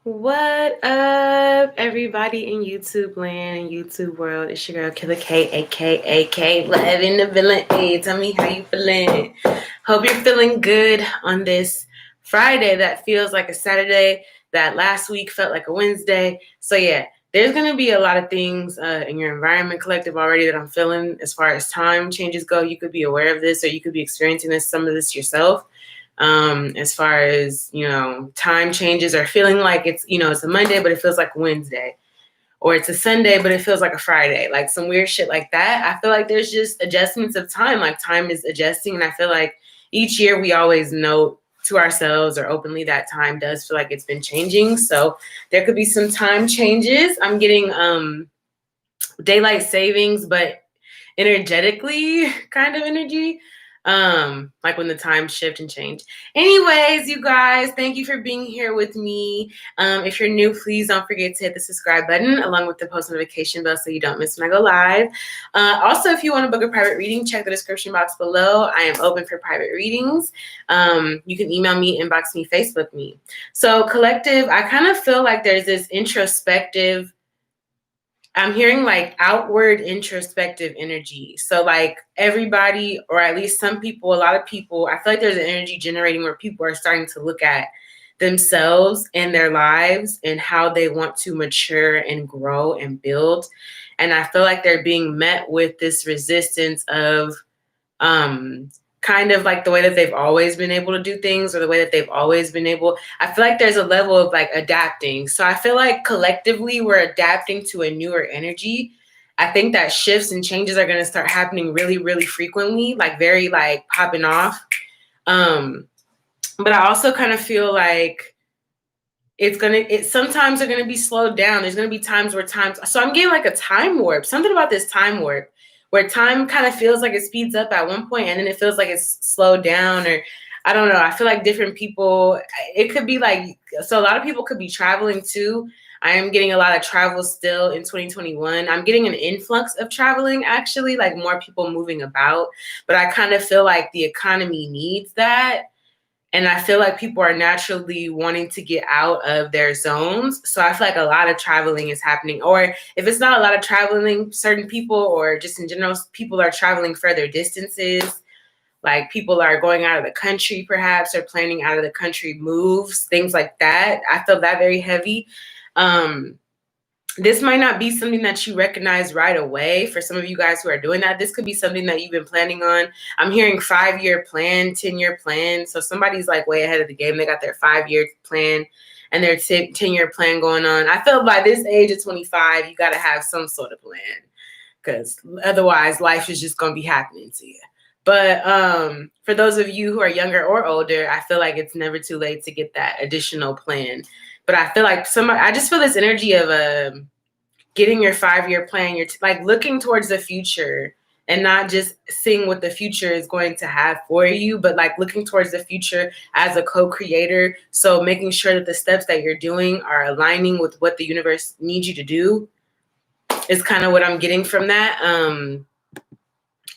What up, everybody in YouTube land and YouTube world? It's your girl Killer K, aka K, live in the villain. Hey, tell me how you feeling. Hope you're feeling good on this Friday that feels like a Saturday. That last week felt like a Wednesday. So yeah, there's gonna be a lot of things in your environment collective already that I'm feeling as far as time changes go. You could be aware of this, or you could be experiencing some of this yourself. As far as, time changes or feeling like it's a Monday, but it feels like a Wednesday, or it's a Sunday, but it feels like a Friday, like some weird shit like that. I feel like there's just adjustments of time, like time is adjusting. And I feel like each year we always note to ourselves or openly that time does feel like it's been changing. So there could be some time changes. I'm getting daylight savings, but energetically kind of energy, like when the times shift and change. Anyways, you guys, thank you for being here with me. If you're new, please don't forget to hit the subscribe button along with the post notification bell so you don't miss when I go live. Also, if you want to book a private reading, check the description box below. I am open for private readings. You can email me, inbox me, Facebook me. So collective, I kind of feel like there's this introspective, I'm hearing like outward introspective energy. So like everybody, or at least some people, a lot of people, I feel like there's an energy generating where people are starting to look at themselves and their lives and how they want to mature and grow and build. And I feel like they're being met with this resistance of kind of like the way that they've always been able to do things, or the way that they've always been able. I feel like there's a level of like adapting. So I feel like collectively we're adapting to a newer energy. I think that shifts and changes are going to start happening really, really frequently, like very like popping off. But I also kind of feel like sometimes they're going to be slowed down. There's going to be times, so I'm getting like a time warp, something about this time warp, where time kind of feels like it speeds up at one point and then it feels like it's slowed down, or I don't know. I feel like different people, it could be like, so a lot of people could be traveling too. I am getting a lot of travel still in 2021. I'm getting an influx of traveling, actually, like more people moving about, but I kind of feel like the economy needs that. And I feel like people are naturally wanting to get out of their zones. So I feel like a lot of traveling is happening. Or if it's not a lot of traveling, certain people, or just in general, people are traveling further distances. Like people are going out of the country, perhaps, or planning out of the country moves, things like that. I feel that very heavy. This might not be something that you recognize right away. For some of you guys who are doing that, this could be something that you've been planning on. I'm hearing 5-year plan, 10-year plan. So somebody's like way ahead of the game. They got their 5-year plan and their 10-year plan going on. I feel by this age of 25, you got to have some sort of plan, because otherwise life is just going to be happening to you. But for those of you who are younger or older, I feel like it's never too late to get that additional plan. But I feel like I just feel this energy of getting your 5-year plan. You're like looking towards the future and not just seeing what the future is going to have for you, but like looking towards the future as a co-creator. So making sure that the steps that you're doing are aligning with what the universe needs you to do is kind of what I'm getting from that.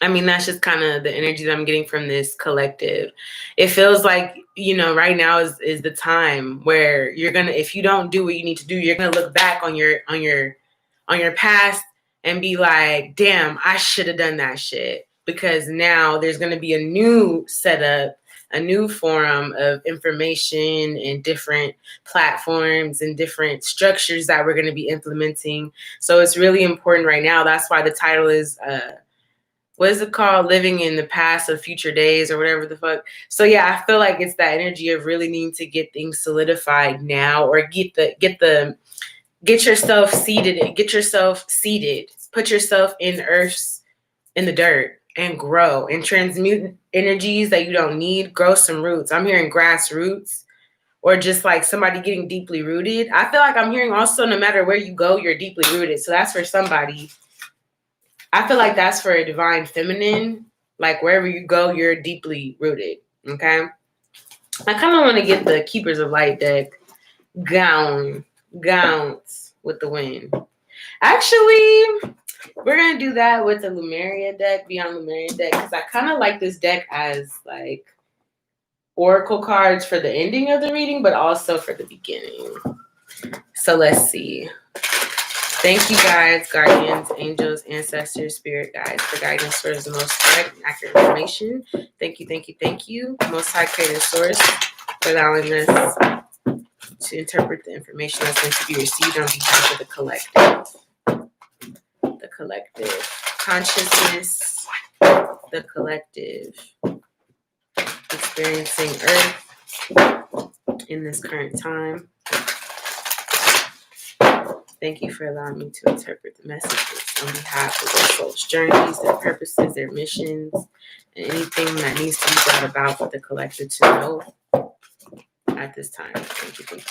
I mean, that's just kind of the energy that I'm getting from this collective. It feels like, right now is the time where you're gonna, if you don't do what you need to do, you're gonna look back on your past and be like, damn, I should have done that shit. Because now there's gonna be a new setup, a new forum of information and different platforms and different structures that we're gonna be implementing. So it's really important right now. That's why the title is what is it called? Living in the past of future days, or whatever the fuck. So yeah, I feel like it's that energy of really needing to get things solidified now, or get yourself seated, put yourself in the dirt and grow and transmute energies that you don't need, grow some roots. I'm hearing grassroots, or just like somebody getting deeply rooted. I feel like I'm hearing also, no matter where you go, you're deeply rooted. So that's for somebody. I feel like that's for a divine feminine. Like wherever you go, you're deeply rooted. Okay. I kind of want to get the Keepers of Light deck, gowns with the wind. Actually, we're going to do that with the Lumeria deck, Beyond Lumeria deck, because I kind of like this deck as like oracle cards for the ending of the reading, but also for the beginning. So let's see. Thank you, guys, guardians, angels, ancestors, spirit guides, for guiding us towards the most correct and accurate information. Thank you, thank you, thank you, Most High Creator Source, for allowing us to interpret the information that's meant to be received on behalf of the collective. The collective consciousness, the collective experiencing Earth in this current time. Thank you for allowing me to interpret the messages on behalf of their soul's journeys, their purposes, their missions, and anything that needs to be brought about for the collective to know at this time. Thank you, thank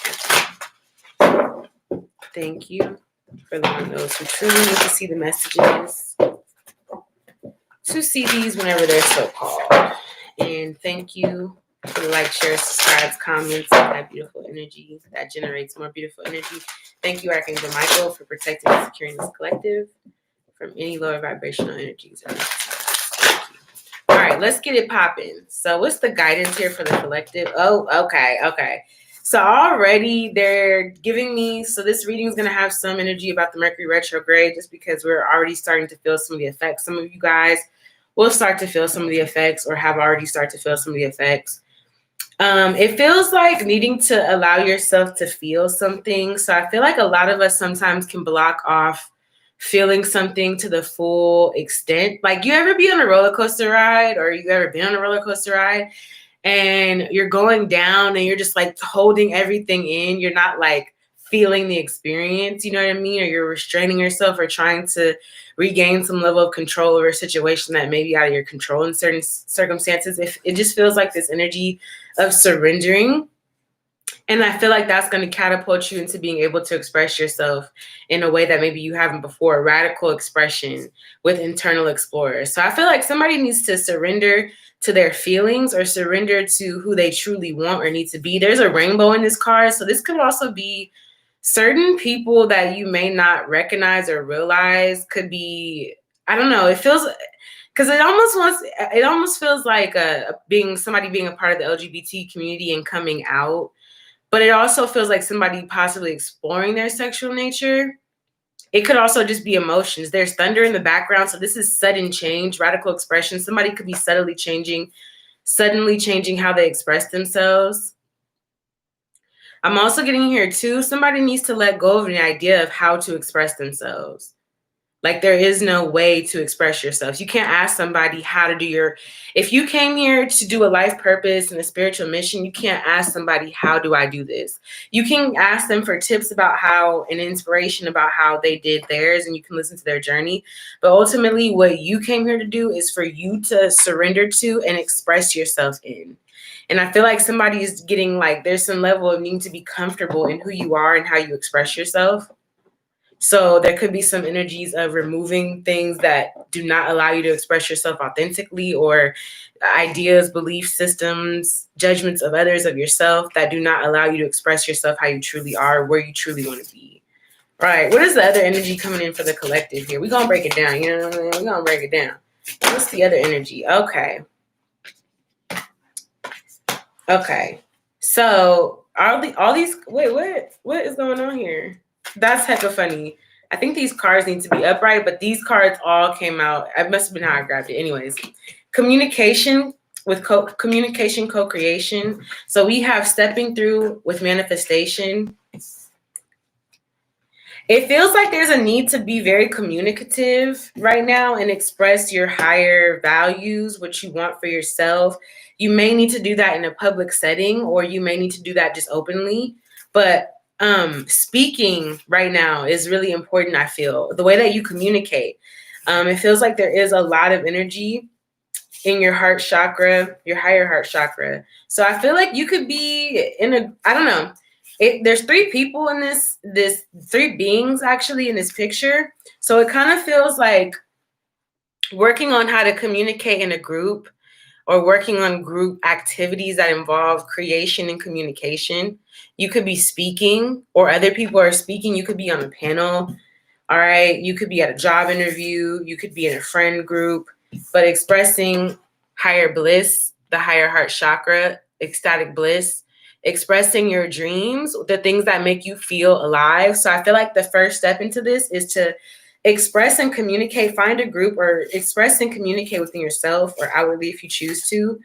you. Thank you for allowing those who truly need to see the messages to see these whenever they're so called. And thank you for the like, share, subscribes, comments, and that beautiful energy that generates more beautiful energy. Thank you, Archangel Michael, for protecting and securing this collective from any lower vibrational energies. Thank you. All right, let's get it popping. So what's the guidance here for the collective? Oh, okay. So already they're giving me, so this reading is going to have some energy about the Mercury Retrograde, just because we're already starting to feel some of the effects. Some of you guys will start to feel some of the effects or have already started to feel some of the effects. It feels like needing to allow yourself to feel something. So I feel like a lot of us sometimes can block off feeling something to the full extent. Like, you ever be on a roller coaster ride, or you ever been on a roller coaster ride and you're going down and you're just like holding everything in. You're not like feeling the experience, you know what I mean? Or you're restraining yourself or trying to regain some level of control over a situation that may be out of your control in certain circumstances. If it just feels like this energy of surrendering. And I feel like that's going to catapult you into being able to express yourself in a way that maybe you haven't before, radical expression with internal explorers. So I feel like somebody needs to surrender to their feelings or surrender to who they truly want or need to be. There's a rainbow in this card. So this could also be certain people that you may not recognize or realize. Could be, I don't know, it feels, because it almost feels like being a part of the LGBT community and coming out. But it also feels like somebody possibly exploring their sexual nature. It could also just be emotions. There's thunder in the background. So this is sudden change, radical expression. Somebody could be suddenly changing how they express themselves. I'm also getting here too, somebody needs to let go of the idea of how to express themselves. Like, there is no way to express yourself. You can't ask somebody how to do if you came here to do a life purpose and a spiritual mission, you can't ask somebody, how do I do this? You can ask them for tips about how, and inspiration about how they did theirs, and you can listen to their journey. But ultimately, what you came here to do is for you to surrender to and express yourself in. And I feel like somebody is getting like, there's some level of needing to be comfortable in who you are and how you express yourself. So there could be some energies of removing things that do not allow you to express yourself authentically, or ideas, belief systems, judgments of others, of yourself, that do not allow you to express yourself how you truly are, where you truly want to be. All right, what is the other energy coming in for the collective here? We're going to break it down, you know what I mean? We're going to break it down. What's the other energy? Okay. So all these, wait, what is going on here? That's hecka funny. I think these cards need to be upright, but these cards all came out. It must have been how I grabbed it. Anyways, communication with communication, co-creation. So we have stepping through with manifestation. It feels like there's a need to be very communicative right now and express your higher values, what you want for yourself. You may need to do that in a public setting, or you may need to do that just openly. But speaking right now is really important, I feel. The way that you communicate. It feels like there is a lot of energy in your heart chakra, your higher heart chakra. So I feel like you could be I don't know. There's three people in this three beings actually in this picture. So it kind of feels like working on how to communicate in a group, or working on group activities that involve creation and communication. You could be speaking, or other people are speaking. You could be on a panel. All right. You could be at a job interview. You could be in a friend group, but expressing higher bliss, the higher heart chakra, ecstatic bliss. expressing your dreams, the things that make you feel alive. So I feel like the first step into this is to express and communicate, find a group or express and communicate within yourself or outwardly if you choose to.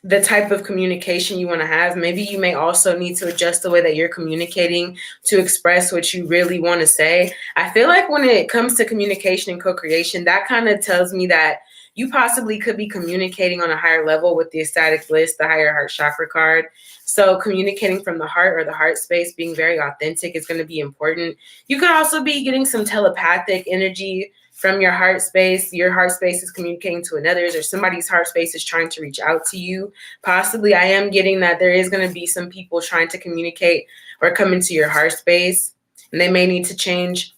The type of communication you want to have. Maybe you may also need to adjust the way that you're communicating to express what you really want to say. I feel like when it comes to communication and co-creation, that kind of tells me that you possibly could be communicating on a higher level with the ecstatic bliss, the higher heart chakra card. So communicating from the heart or the heart space, being very authentic is going to be important. You could also be getting some telepathic energy from your heart space. Your heart space is communicating to another's, or somebody's heart space is trying to reach out to you. Possibly, I am getting that there is going to be some people trying to communicate or come into your heart space, and they may need to change.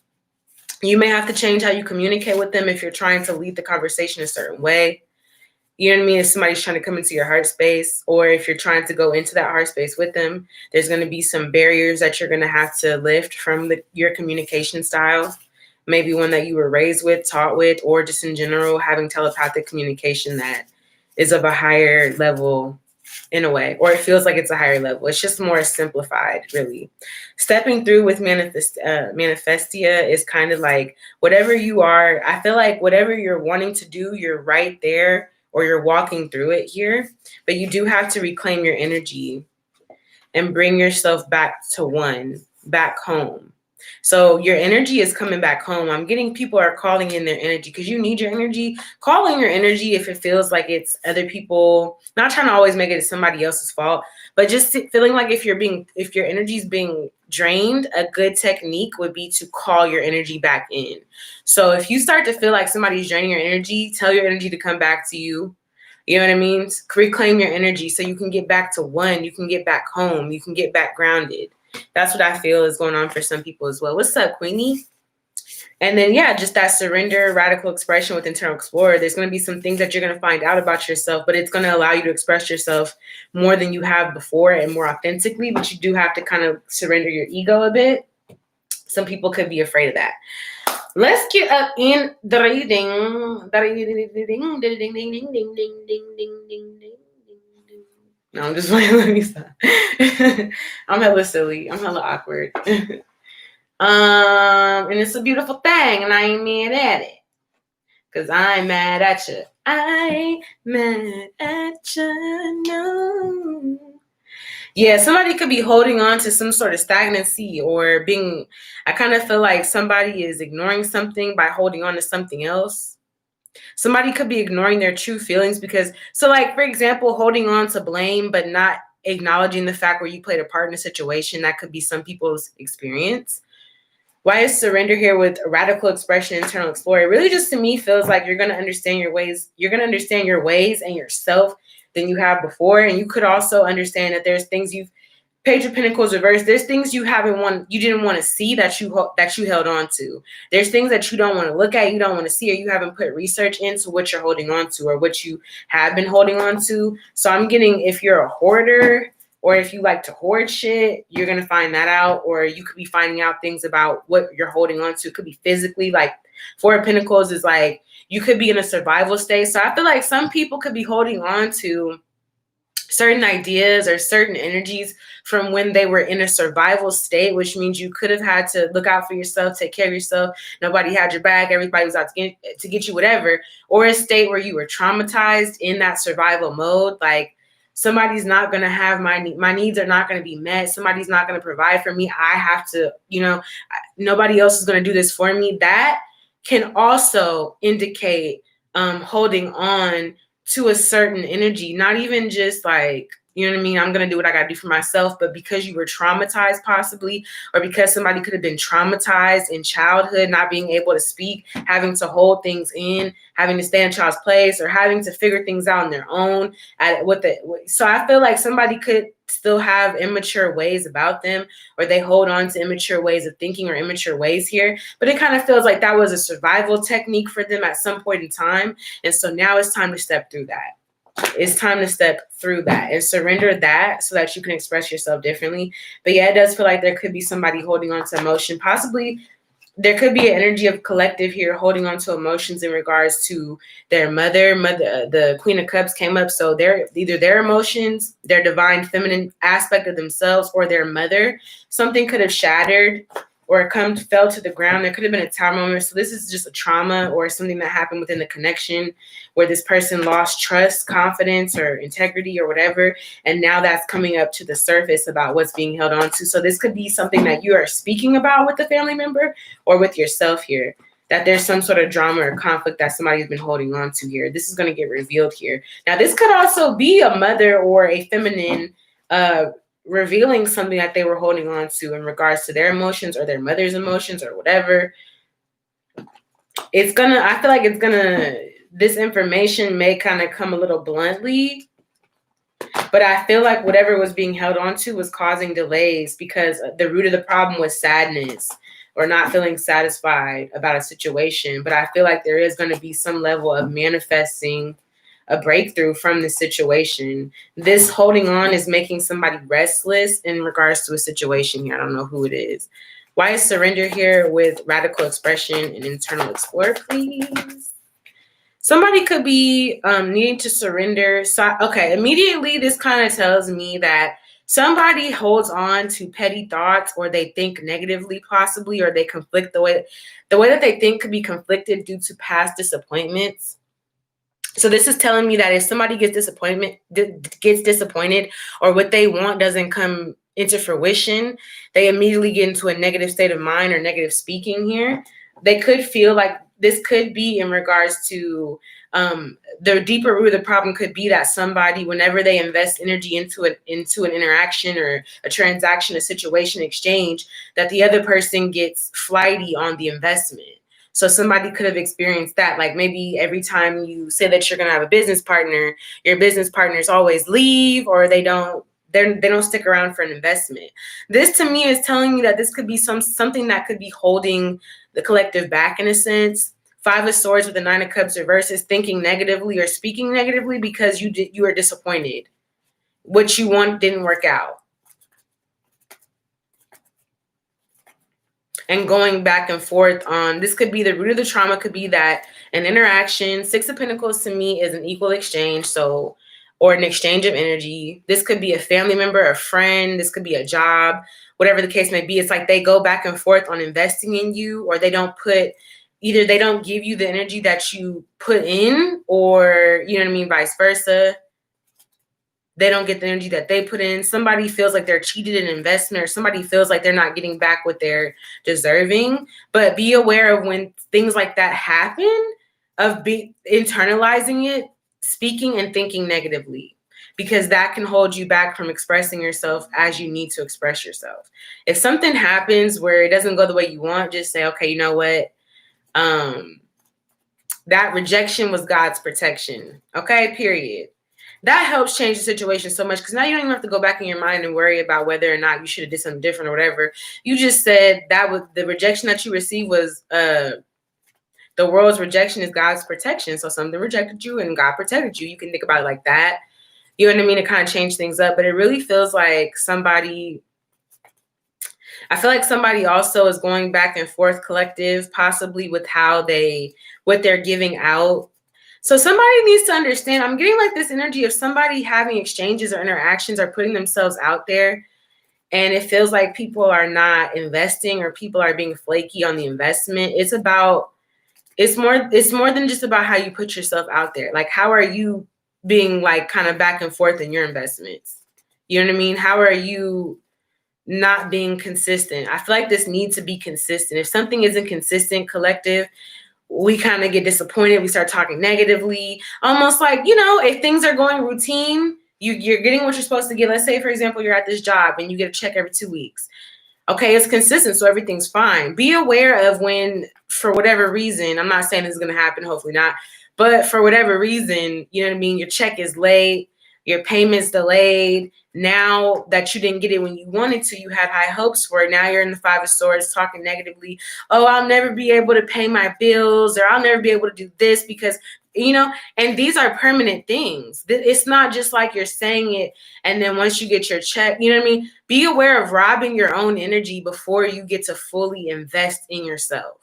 You may have to change how you communicate with them if you're trying to lead the conversation a certain way. You know what I mean? If somebody's trying to come into your heart space, or if you're trying to go into that heart space with them, there's going to be some barriers that you're going to have to lift from your communication style. Maybe one that you were raised with, taught with, or just in general, having telepathic communication that is of a higher level in a way, or it feels like it's a higher level. It's just more simplified, really. Stepping through with Manifestia is kind of like whatever you are. I feel like whatever you're wanting to do, you're right there, or you're walking through it here, but you do have to reclaim your energy and bring yourself back to one, back home. So your energy is coming back home. I'm getting people are calling in their energy because you need your energy. Call in your energy if it feels like it's other people, not trying to always make it somebody else's fault, but just feeling like if your energy is being drained, a good technique would be to call your energy back in. So if you start to feel like somebody's draining your energy, tell your energy to come back to you. You know what I mean? Reclaim your energy so you can get back to one, you can get back home, you can get back grounded. That's what I feel is going on for some people as well. What's up, Queenie? And then, yeah, just that surrender, radical expression with Internal Explorer. There's going to be some things that you're going to find out about yourself, but it's going to allow you to express yourself more than you have before and more authentically. But you do have to kind of surrender your ego a bit. Some people could be afraid of that. Let's get up in the reading. No, I'm just playing. Let me stop. I'm hella silly. I'm hella awkward. And it's a beautiful thing, and I ain't mad at it. Because I ain't mad at you. I ain't mad at you, no. Yeah, somebody could be holding on to some sort of stagnancy or being, I kind of feel like somebody is ignoring something by holding on to something else. Somebody could be ignoring their true feelings because, so like, for example, holding on to blame, but not acknowledging the fact where you played a part in a situation. That could be some people's experience. Why is surrender here with radical expression, internal explorer? It really just to me feels like you're going to understand your ways. You're going to understand your ways and yourself than you have before. And you could also understand that there's things you've, Page of Pentacles reversed. There's things you didn't want to see that you held on to. There's things that you don't want to look at, you don't want to see, or you haven't put research into what you're holding on to or what you have been holding on to. So I'm getting, if you're a hoarder or if you like to hoard shit, you're going to find that out, or you could be finding out things about what you're holding on to. It could be physically, like Four of Pentacles is like, you could be in a survival state. So I feel like some people could be holding on to certain ideas or certain energies from when they were in a survival state, which means you could have had to look out for yourself, take care of yourself. Nobody had your back. Everybody was out to get you whatever, or a state where you were traumatized in that survival mode. Like somebody's not going to have my needs are not going to be met. Somebody's not going to provide for me. I have to, nobody else is going to do this for me. That can also indicate holding on to a certain energy, not even just like, you know what I mean? I'm going to do what I got to do for myself, but because you were traumatized possibly, or because somebody could have been traumatized in childhood, not being able to speak, having to hold things in, having to stay in child's place, or having to figure things out on their own. So I feel like somebody could still have immature ways about them, or they hold on to immature ways of thinking or immature ways here. But it kind of feels like that was a survival technique for them at some point in time. And so now it's time to step through that. It's time to step through that and surrender that so that you can express yourself differently. But yeah, it does feel like there could be somebody holding on to emotion, possibly there could be an energy of collective here holding on to emotions in regards to their mother. The Queen of Cups came up, so they're either their emotions, their divine feminine aspect of themselves, or their mother. Something could have shattered or fell to the ground. There could have been a time moment. So this is just a trauma or something that happened within the connection where this person lost trust, confidence, or integrity or whatever. And now that's coming up to the surface about what's being held on to. So this could be something that you are speaking about with the family member or with yourself here, that there's some sort of drama or conflict that somebody's been holding on to here. This is going to get revealed here. Now, this could also be a mother or a feminine revealing something that they were holding on to in regards to their emotions or their mother's emotions or whatever. I feel like this information may kind of come a little bluntly, but I feel like whatever was being held on to was causing delays because the root of the problem was sadness or not feeling satisfied about a situation. But I feel like there is going to be some level of manifesting a breakthrough from this situation. This holding on is making somebody restless in regards to a situation here. I don't know who it is. Why is surrender here with radical expression and internal explore, please? Somebody could be needing to surrender. So, okay, immediately this kind of tells me that somebody holds on to petty thoughts, or they think negatively possibly, or they conflict. The way that they think could be conflicted due to past disappointments. So this is telling me that if somebody gets disappointed or what they want doesn't come into fruition, they immediately get into a negative state of mind or negative speaking here. They could feel like this could be in regards to the deeper root of the problem could be that somebody, whenever they invest energy into an interaction or a transaction, a situation, exchange, that the other person gets flighty on the investment. So somebody could have experienced that. Like maybe every time you say that you're going to have a business partner, your business partners always leave, or they don't stick around for an investment. This to me is telling me that this could be something that could be holding the collective back in a sense. 5 of Swords with the 9 of Cups reverse is thinking negatively or speaking negatively because you are disappointed. What you want didn't work out. And going back and forth on this could be the root of the trauma, could be that an interaction. 6 of Pentacles to me is an equal exchange, or an exchange of energy. This could be a family member, a friend, this could be a job, whatever the case may be. It's like they go back and forth on investing in you, or they don't give you the energy that you put in, or you know what I mean, vice versa. They don't get the energy that they put in. Somebody feels like they're cheated in investment, or somebody feels like they're not getting back what they're deserving. But be aware of when things like that happen, of internalizing it, speaking and thinking negatively, because that can hold you back from expressing yourself as you need to express yourself. If something happens where it doesn't go the way you want, just say, okay, you know what? That rejection was God's protection. Okay, period. That helps change the situation so much, because now you don't even have to go back in your mind and worry about whether or not you should have did something different or whatever. You just said that was the rejection that you received was the world's rejection is God's protection. So something rejected you and God protected you. You can think about it like that. You know what I mean? To kind of change things up. But it really feels like I feel like somebody also is going back and forth collective, possibly with what they're giving out. So somebody needs to understand, I'm getting like this energy of somebody having exchanges or interactions or putting themselves out there. And it feels like people are not investing, or people are being flaky on the investment. It's more than just about how you put yourself out there. Like, how are you being like kind of back and forth in your investments? You know what I mean? How are you not being consistent? I feel like this needs to be consistent. If something isn't consistent, collective, we kind of get disappointed. We start talking negatively, almost like, if things are going routine, you're getting what you're supposed to get. Let's say, for example, you're at this job and you get a check every 2 weeks. Okay, it's consistent, so everything's fine. Be aware of when, for whatever reason, I'm not saying this is going to happen, hopefully not, but for whatever reason, you know what I mean, your check is late, your payment's delayed. Now that you didn't get it when you wanted to, you had high hopes for it. Now you're in the 5 of Swords talking negatively. Oh, I'll never be able to pay my bills, or I'll never be able to do this because and these are permanent things. It's not just like you're saying it and then once you get your check, you know what I mean? Be aware of robbing your own energy before you get to fully invest in yourself.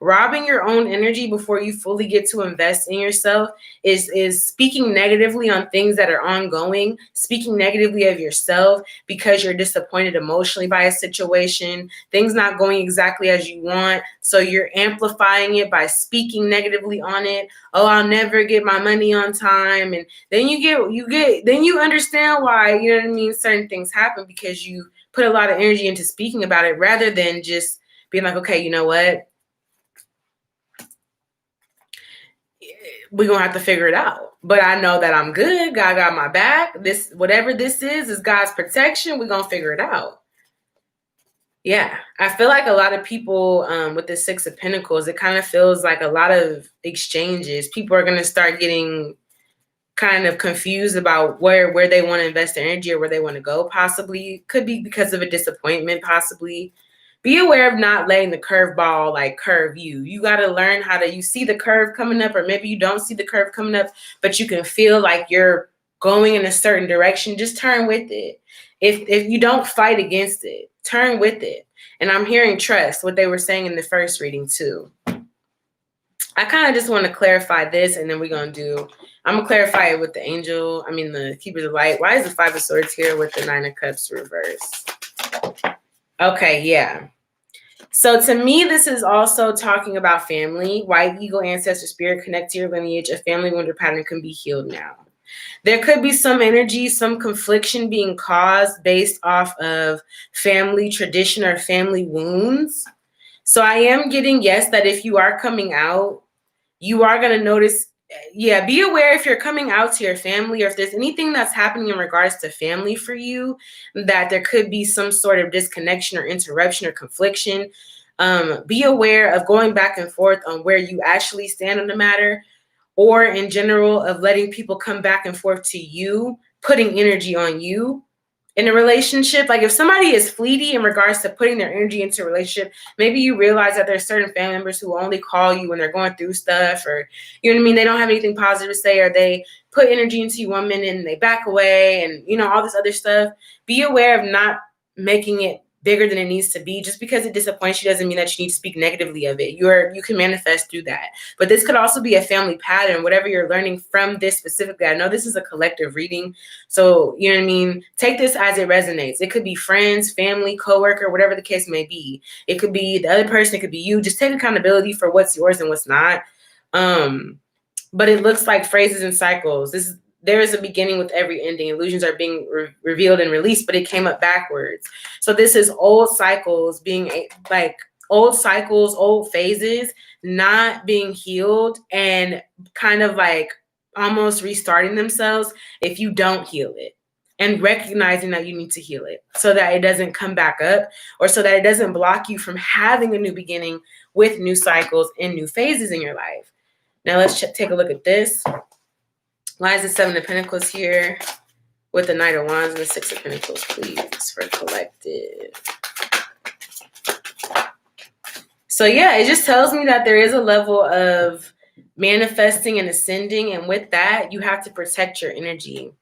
Robbing your own energy before you fully get to invest in yourself is speaking negatively on things that are ongoing, speaking negatively of yourself because you're disappointed emotionally by a situation, things not going exactly as you want. So you're amplifying it by speaking negatively on it. Oh, I'll never get my money on time. And then you understand why, you know what I mean, certain things happen because you put a lot of energy into speaking about it rather than just being like, okay, you know what? We're gonna have to figure it out. But I know that I'm good. God got my back. This, whatever this is God's protection. We're gonna figure it out. Yeah, I feel like a lot of people with the Six of Pentacles, it kind of feels like a lot of exchanges. People are gonna start getting kind of confused about where they want to invest their energy or where they want to go. Possibly could be because of a disappointment. Possibly. Be aware of not letting the curveball like curve you. You got to learn how to, you see the curve coming up, or maybe you don't see the curve coming up, but you can feel like you're going in a certain direction. Just turn with it. If you don't fight against it, turn with it. And I'm hearing trust, what they were saying in the first reading too. I kind of just want to clarify this, and then I'm going to clarify it with the angel. The Keepers of Light. Why is the Five of Swords here with the Nine of Cups reversed? Okay, yeah. So to me, this is also talking about family. White eagle, ancestor spirit, connect to your lineage. A family wonder pattern can be healed now. There could be some energy, some confliction being caused based off of family tradition or family wounds. So I am getting, yes, that if you are coming out, you are going to notice, yeah, be aware if you're coming out to your family or if there's anything that's happening in regards to family for you, that there could be some sort of disconnection or interruption or confliction. Be aware of going back and forth on where you actually stand on the matter, or in general of letting people come back and forth to you, putting energy on you in a relationship. Like if somebody is fleety in regards to putting their energy into a relationship, maybe you realize that there's certain family members who only call you when they're going through stuff, or, you know what I mean? They don't have anything positive to say, or they put energy into you 1 minute and they back away and, all this other stuff. Be aware of not making it bigger than it needs to be. Just because it disappoints you doesn't mean that you need to speak negatively of it. You can manifest through that. But this could also be a family pattern, whatever you're learning from this specifically. I know this is a collective reading, so you know what I mean? Take this as it resonates. It could be friends, family, coworker, whatever the case may be. It could be the other person, it could be you. Just take accountability for what's yours and what's not. But it looks like phrases and cycles. There is a beginning with every ending. Illusions are being revealed and released, but it came up backwards. So this is old cycles being like old cycles, old phases, not being healed and kind of like almost restarting themselves if you don't heal it, and recognizing that you need to heal it so that it doesn't come back up, or so that it doesn't block you from having a new beginning with new cycles and new phases in your life. Now let's take a look at this. Why is the Seven of Pentacles here with the Knight of Wands and the Six of Pentacles, please, for collective? So yeah, it just tells me that there is a level of manifesting and ascending, and with that, you have to protect your energy.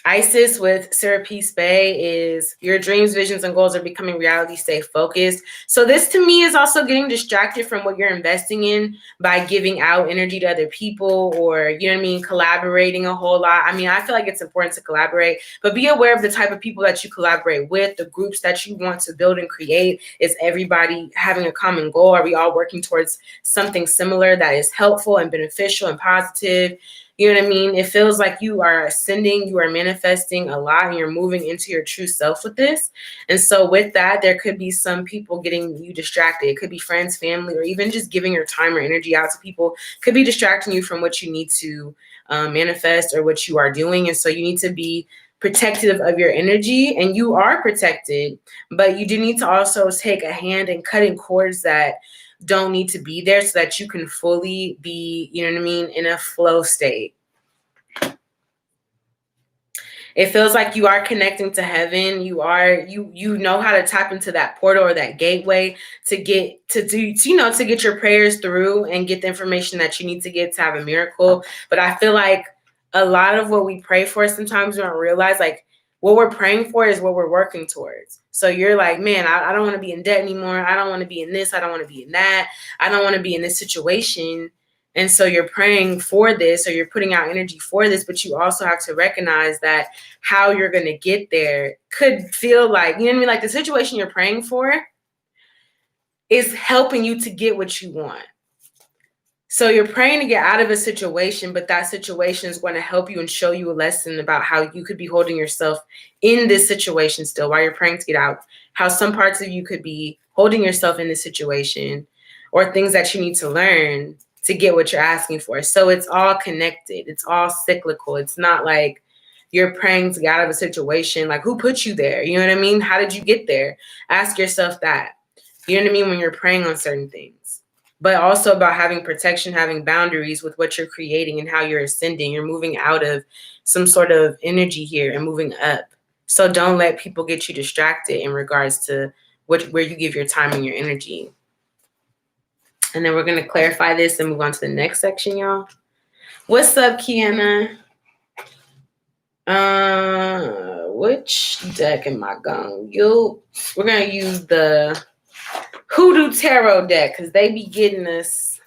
Isis with Serapis Bay is your dreams, visions, and goals are becoming reality. Stay focused. So this to me is also getting distracted from what you're investing in by giving out energy to other people, or, you know what I mean, collaborating a whole lot. I feel like it's important to collaborate, but be aware of the type of people that you collaborate with, the groups that you want to build and create. Is everybody having a common goal? Are we all working towards something similar that is helpful and beneficial and positive? You know what I mean? It feels like you are ascending, you are manifesting a lot, and you're moving into your true self with this. And so with that, there could be some people getting you distracted. It could be friends, family, or even just giving your time or energy out to people could be distracting you from what you need to manifest or what you are doing. And so you need to be protective of your energy, and you are protected, but you do need to also take a hand in cutting cords that don't need to be there so that you can fully be, you know what I mean, in a flow state. It feels like you are connecting to heaven. You know how to tap into that portal or that gateway to get to get your prayers through and get the information that you need to get to have a miracle. But I feel like a lot of what we pray for, sometimes we don't realize, like, what we're praying for is what we're working towards. So you're like, man, I don't want to be in debt anymore. I don't want to be in this. I don't want to be in that. I don't want to be in this situation. And so you're praying for this, or you're putting out energy for this, but you also have to recognize that how you're going to get there could feel like, you know what I mean? Like the situation you're praying for is helping you to get what you want. So you're praying to get out of a situation, but that situation is going to help you and show you a lesson about how you could be holding yourself in this situation still while you're praying to get out. How some parts of you could be holding yourself in this situation, or things that you need to learn to get what you're asking for. So it's all connected. It's all cyclical. It's not like you're praying to get out of a situation. Like, who put you there? You know what I mean? How did you get there? Ask yourself that. You know what I mean? When you're praying on certain things. But also about having protection, having boundaries with what you're creating and how you're ascending. You're moving out of some sort of energy here and moving up. So don't let people get you distracted in regards to where you give your time and your energy. And then we're going to clarify this and move on to the next section, y'all. What's up, Kiana? Which deck am I going to use? We're going to use the Hoodoo Tarot deck because they be getting us.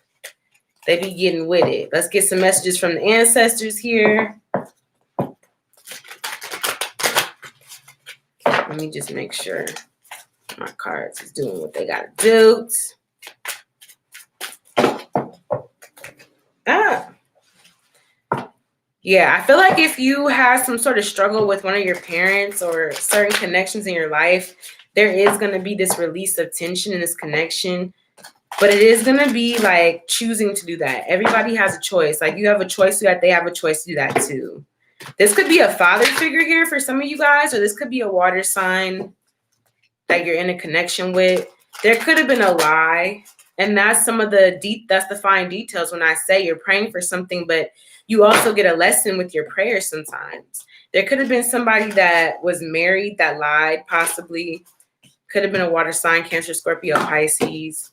They be getting with it. Let's get some messages from the ancestors here. Let me just make sure my cards is doing what they got to do. Yeah, I feel like if you have some sort of struggle with one of your parents or certain connections in your life, there is going to be this release of tension in this connection. But it is going to be like choosing to do that. Everybody has a choice. Like, you have a choice to do that. They have a choice to do that too. This could be a father figure here for some of you guys, or this could be a water sign that you're in a connection with. There could have been a lie. And that's some of that's the fine details when I say you're praying for something, but you also get a lesson with your prayers sometimes. There could have been somebody that was married that lied, possibly. Could have been a water sign, Cancer, Scorpio, Pisces.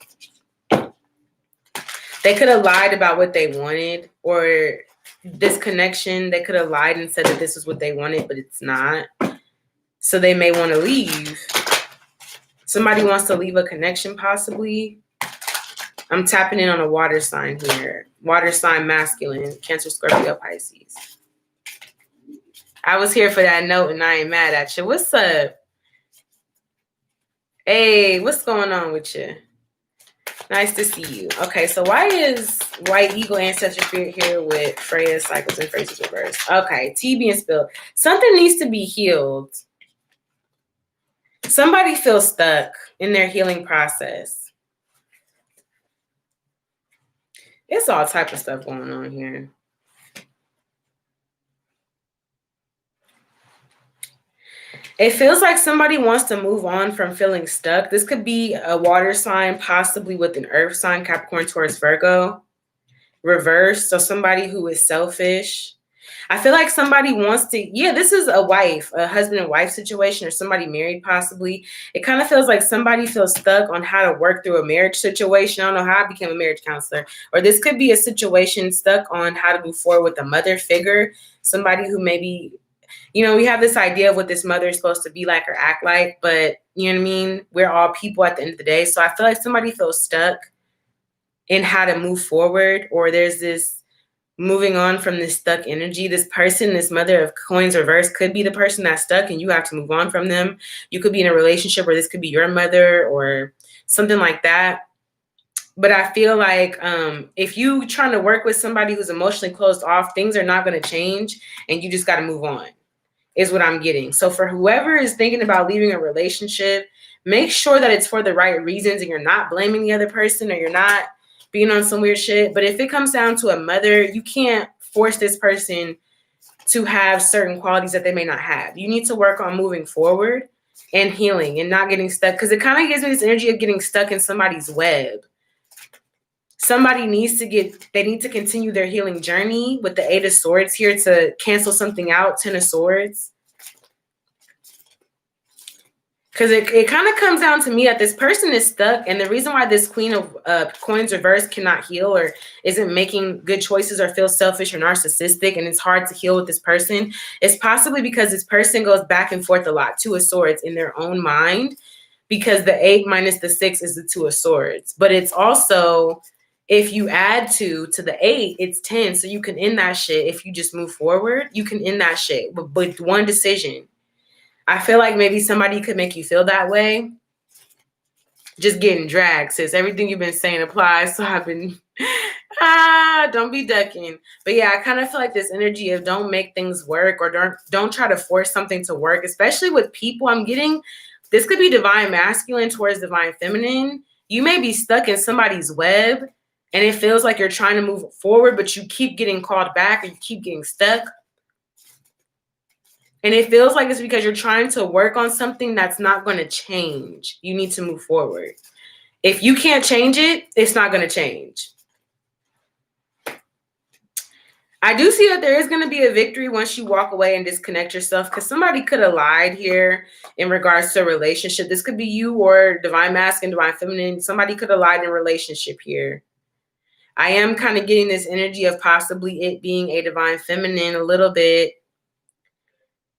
They could have lied about what they wanted, or this connection, they could have lied and said that this is what they wanted, but it's not. So they may want to leave. Somebody wants to leave a connection, possibly. I'm tapping in on a water sign here. Water sign, masculine, Cancer, Scorpio, Pisces. I was here for that note and I ain't mad at you. What's up? Hey, what's going on with you? Nice to see you. Okay, so why is White Eagle Ancestor Spirit here with Freya, Cycles, and Phrases Reverse? Okay, tea being spilled. Something needs to be healed. Somebody feels stuck in their healing process. It's all type of stuff going on here. It feels like somebody wants to move on from feeling stuck. This could be a water sign, possibly with an earth sign, Capricorn, Taurus, Virgo, reverse. So somebody who is selfish. I feel like somebody wants to, this is a husband and wife situation, or somebody married possibly. It kind of feels like somebody feels stuck on how to work through a marriage situation. I don't know how I became a marriage counselor. Or this could be a situation stuck on how to move forward with a mother figure. Somebody who maybe, we have this idea of what this mother is supposed to be like or act like, but you know what I mean? We're all people at the end of the day. So I feel like somebody feels stuck in how to move forward, or there's this moving on from this stuck energy. This person, this Mother of Coins reverse, could be the person that's stuck and you have to move on from them. You could be in a relationship where this could be your mother or something like that. But I feel like if you trying to work with somebody who's emotionally closed off, things are not going to change and you just got to move on, is what I'm getting. So for whoever is thinking about leaving a relationship, make sure that it's for the right reasons and you're not blaming the other person, or you're not being on some weird shit. But if it comes down to a mother, you can't force this person to have certain qualities that they may not have. You need to work on moving forward and healing and not getting stuck, because it kind of gives me this energy of getting stuck in somebody's web. Somebody they need to continue their healing journey with the 8 of Swords here to cancel something out, 10 of Swords. Because it kind of comes down to me that this person is stuck. And the reason why this Queen of Coins reverse cannot heal or isn't making good choices or feels selfish or narcissistic, and it's hard to heal with this person, is possibly because this person goes back and forth a lot. Two of Swords in their own mind, because the 8 minus the 6 is the 2 of Swords. But it's also, if you add 2 to the 8, it's 10. So you can end that shit. If you just move forward, you can end that shit with one decision. I feel like maybe somebody could make you feel that way. Just getting dragged, sis. Everything you've been saying applies. So I've been, don't be ducking. But yeah, I kind of feel like this energy of don't make things work, or don't try to force something to work, especially with people. I'm getting, this could be divine masculine towards divine feminine. You may be stuck in somebody's web and it feels like you're trying to move forward, but you keep getting called back or you keep getting stuck. And it feels like it's because you're trying to work on something that's not going to change. You need to move forward. If you can't change it, it's not going to change. I do see that there is going to be a victory once you walk away and disconnect yourself, because somebody could have lied here in regards to a relationship. This could be you or divine masculine, divine feminine. Somebody could have lied in a relationship here. I am kind of getting this energy of possibly it being a divine feminine a little bit.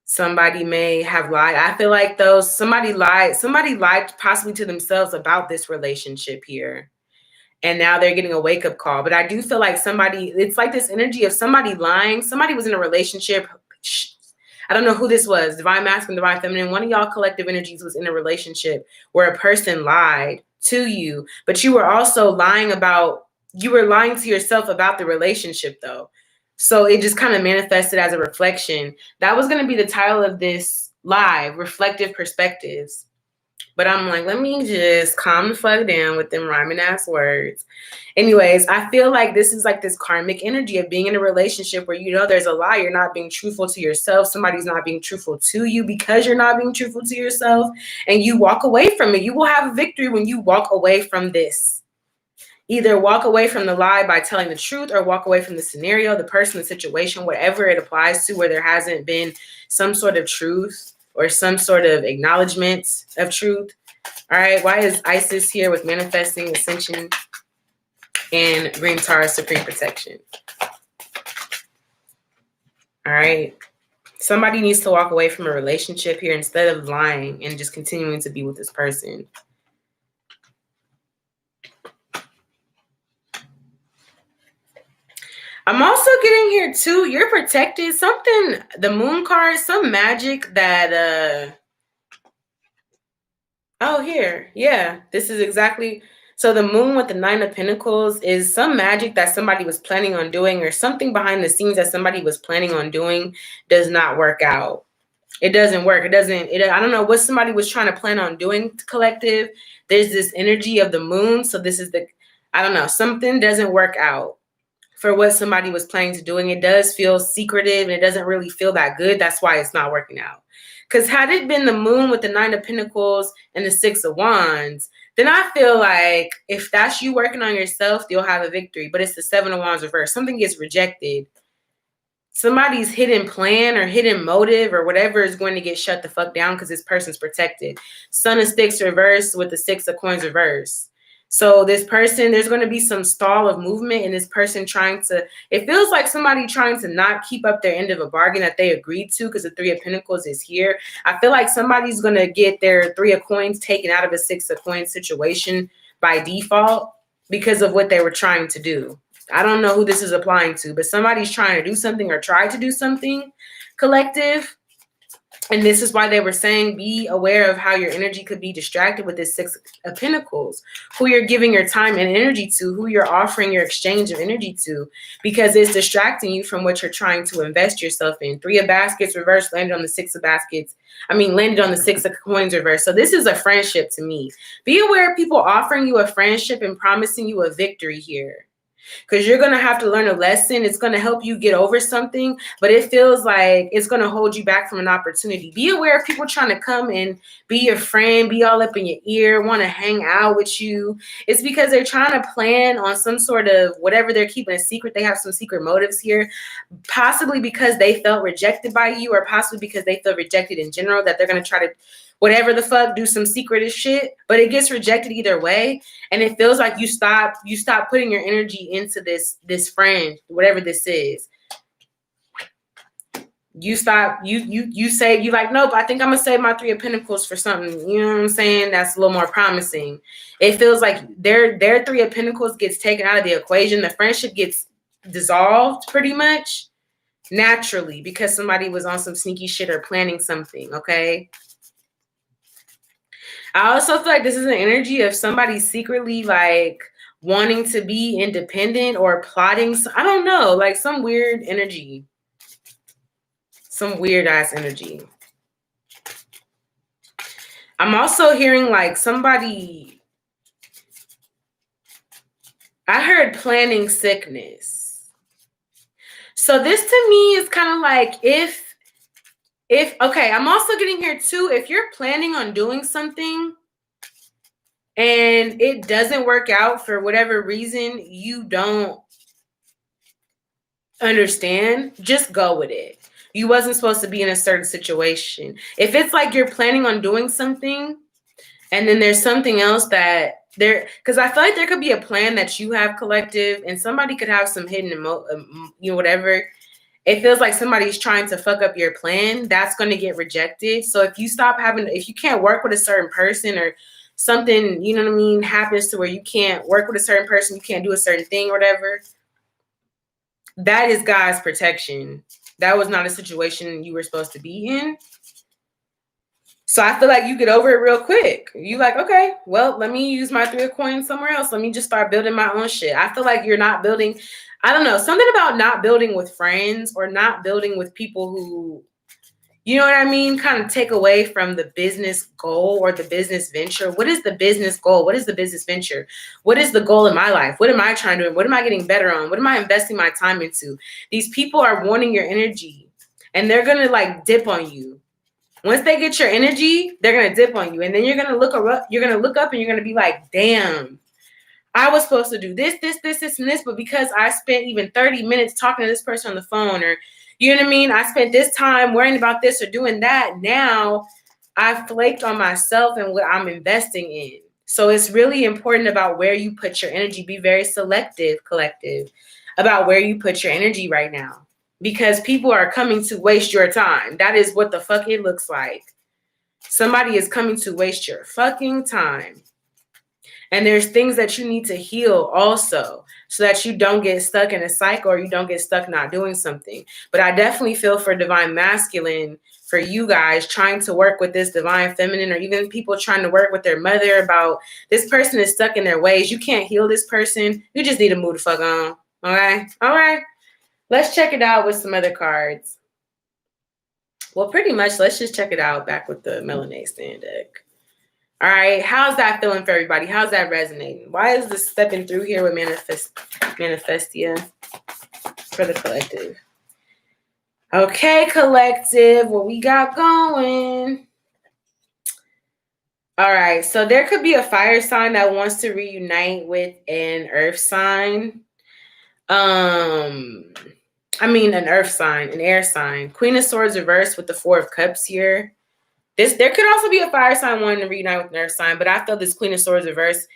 Somebody may have lied. I feel like though somebody lied possibly to themselves about this relationship here. And now they're getting a wake-up call. But I do feel like it's like this energy of somebody lying. Somebody was in a relationship. I don't know who this was, divine masculine, divine feminine. One of y'all collective energies was in a relationship where a person lied to you, but you were also lying to yourself about the relationship though. So it just kind of manifested as a reflection. That was going to be the title of this live, Reflective Perspectives. But I'm like, let me just calm the fuck down with them rhyming ass words. Anyways, I feel like this is like this karmic energy of being in a relationship where, there's a lie. You're not being truthful to yourself. Somebody's not being truthful to you because you're not being truthful to yourself. And you walk away from it. You will have a victory when you walk away from this. Either walk away from the lie by telling the truth, or walk away from the scenario, the person, the situation, whatever it applies to, where there hasn't been some sort of truth or some sort of acknowledgement of truth. All right. Why is Isis here with manifesting, ascension, and green Taurus supreme protection? All right. Somebody needs to walk away from a relationship here instead of lying and just continuing to be with this person. I'm also getting here too, you're protected. Something, the moon card, some magic that, oh, here. Yeah, this is exactly. So the moon with the 9 of Pentacles is some magic that somebody was planning on doing, or something behind the scenes that somebody was planning on doing does not work out. It doesn't work. I don't know what somebody was trying to plan on doing, collective. There's this energy of the moon. So this is I don't know, something doesn't work out for what somebody was planning to doing. It does feel secretive and it doesn't really feel that good. That's why it's not working out. Because had it been the moon with the 9 of Pentacles and the 6 of Wands, then I feel like if that's you working on yourself, you'll have a victory. But it's the 7 of Wands reversed. Something gets rejected. Somebody's hidden plan or hidden motive or whatever is going to get shut the fuck down because this person's protected. Son of Sticks reversed with the 6 of Coins reversed. So this person, there's going to be some stall of movement, and this person it feels like somebody trying to not keep up their end of a bargain that they agreed to, because the 3 of Pentacles is here. I feel like somebody's going to get their 3 of Coins taken out of a 6 of Coins situation by default because of what they were trying to do. I don't know who this is applying to, but somebody's trying to do something or try to do something, collective. And this is why they were saying, be aware of how your energy could be distracted with this 6 of Pentacles, who you're giving your time and energy to, who you're offering your exchange of energy to, because it's distracting you from what you're trying to invest yourself in. 3 of Baskets reversed, landed on the 6 of Baskets. Landed on the 6 of Coins reversed. So this is a friendship to me. Be aware of people offering you a friendship and promising you a victory here, because you're going to have to learn a lesson. It's going to help you get over something, but it feels like it's going to hold you back from an opportunity. Be aware of people trying to come and be your friend, be all up in your ear, want to hang out with you. It's because they're trying to plan on some sort of whatever they're keeping a secret. They have some secret motives here, possibly because they felt rejected by you, or possibly because they feel rejected in general, that they're going to try to whatever the fuck, do some secretive shit, but it gets rejected either way. And it feels like you stop putting your energy into this friend, whatever this is. You stop, you say, you like, nope, I think I'm gonna save my Three of Pentacles for something, you know what I'm saying, that's a little more promising. It feels like their Three of Pentacles gets taken out of the equation. The friendship gets dissolved pretty much naturally because somebody was on some sneaky shit or planning something, okay? I also feel like this is an energy of somebody secretly like wanting to be independent or plotting. I don't know, like some weird energy. Some weird ass energy. I'm also hearing like somebody, I heard planning sickness. So this to me is kind of like if, okay, I'm also getting here too, if you're planning on doing something and it doesn't work out for whatever reason you don't understand, just go with it. You wasn't supposed to be in a certain situation. If it's like you're planning on doing something and then there's something else that there, because I feel like there could be a plan that you have collective and somebody could have some hidden, whatever. It feels like somebody's trying to fuck up your plan. That's going to get rejected. So if you stop having, if you can't work with a certain person or something, you know what I mean, happens to where you can't work with a certain person, you can't do a certain thing or whatever, that is God's protection. That was not a situation you were supposed to be in. So I feel like you get over it real quick. You like, okay, well, let me use my Three of Coins somewhere else. Let me just start building my own shit. I feel like you're not building, I don't know, something about not building with friends or not building with people who, you know what I mean, kind of take away from the business goal or the business venture. What is the business goal? What is the business venture? What is the goal in my life? What am I trying to do? What am I getting better on? What am I investing my time into? These people are wanting your energy and they're going to like dip on you. Once they get your energy, they're going to dip on you. And then you're going to look up, and you're going to be like, damn, I was supposed to do this, and this, but because I spent even 30 minutes talking to this person on the phone, or, you know what I mean? I spent this time worrying about this or doing that. Now I've flaked on myself and what I'm investing in. So it's really important about where you put your energy. Be very selective, collective, about where you put your energy right now. Because people are coming to waste your time. That is what the fuck it looks like. Somebody is coming to waste your fucking time. And there's things that you need to heal also so that you don't get stuck in a cycle or you don't get stuck not doing something. But I definitely feel for Divine Masculine, for you guys trying to work with this Divine Feminine, or even people trying to work with their mother about this person is stuck in their ways. You can't heal this person. You just need to move the fuck on. Okay? All right. Let's check it out with some other cards. Well, pretty much, let's just check it out back with the Melanate stand deck. All right, how's that feeling for everybody? How's that resonating? Why is this stepping through here with Manifestia for the collective? Okay, collective, what we got going? All right, so there could be a fire sign that wants to reunite with an earth sign. An earth sign, an air sign. Queen of Swords reversed with the Four of Cups here. There could also be a fire sign wanting to reunite with an earth sign, but I feel this Queen of Swords reversed.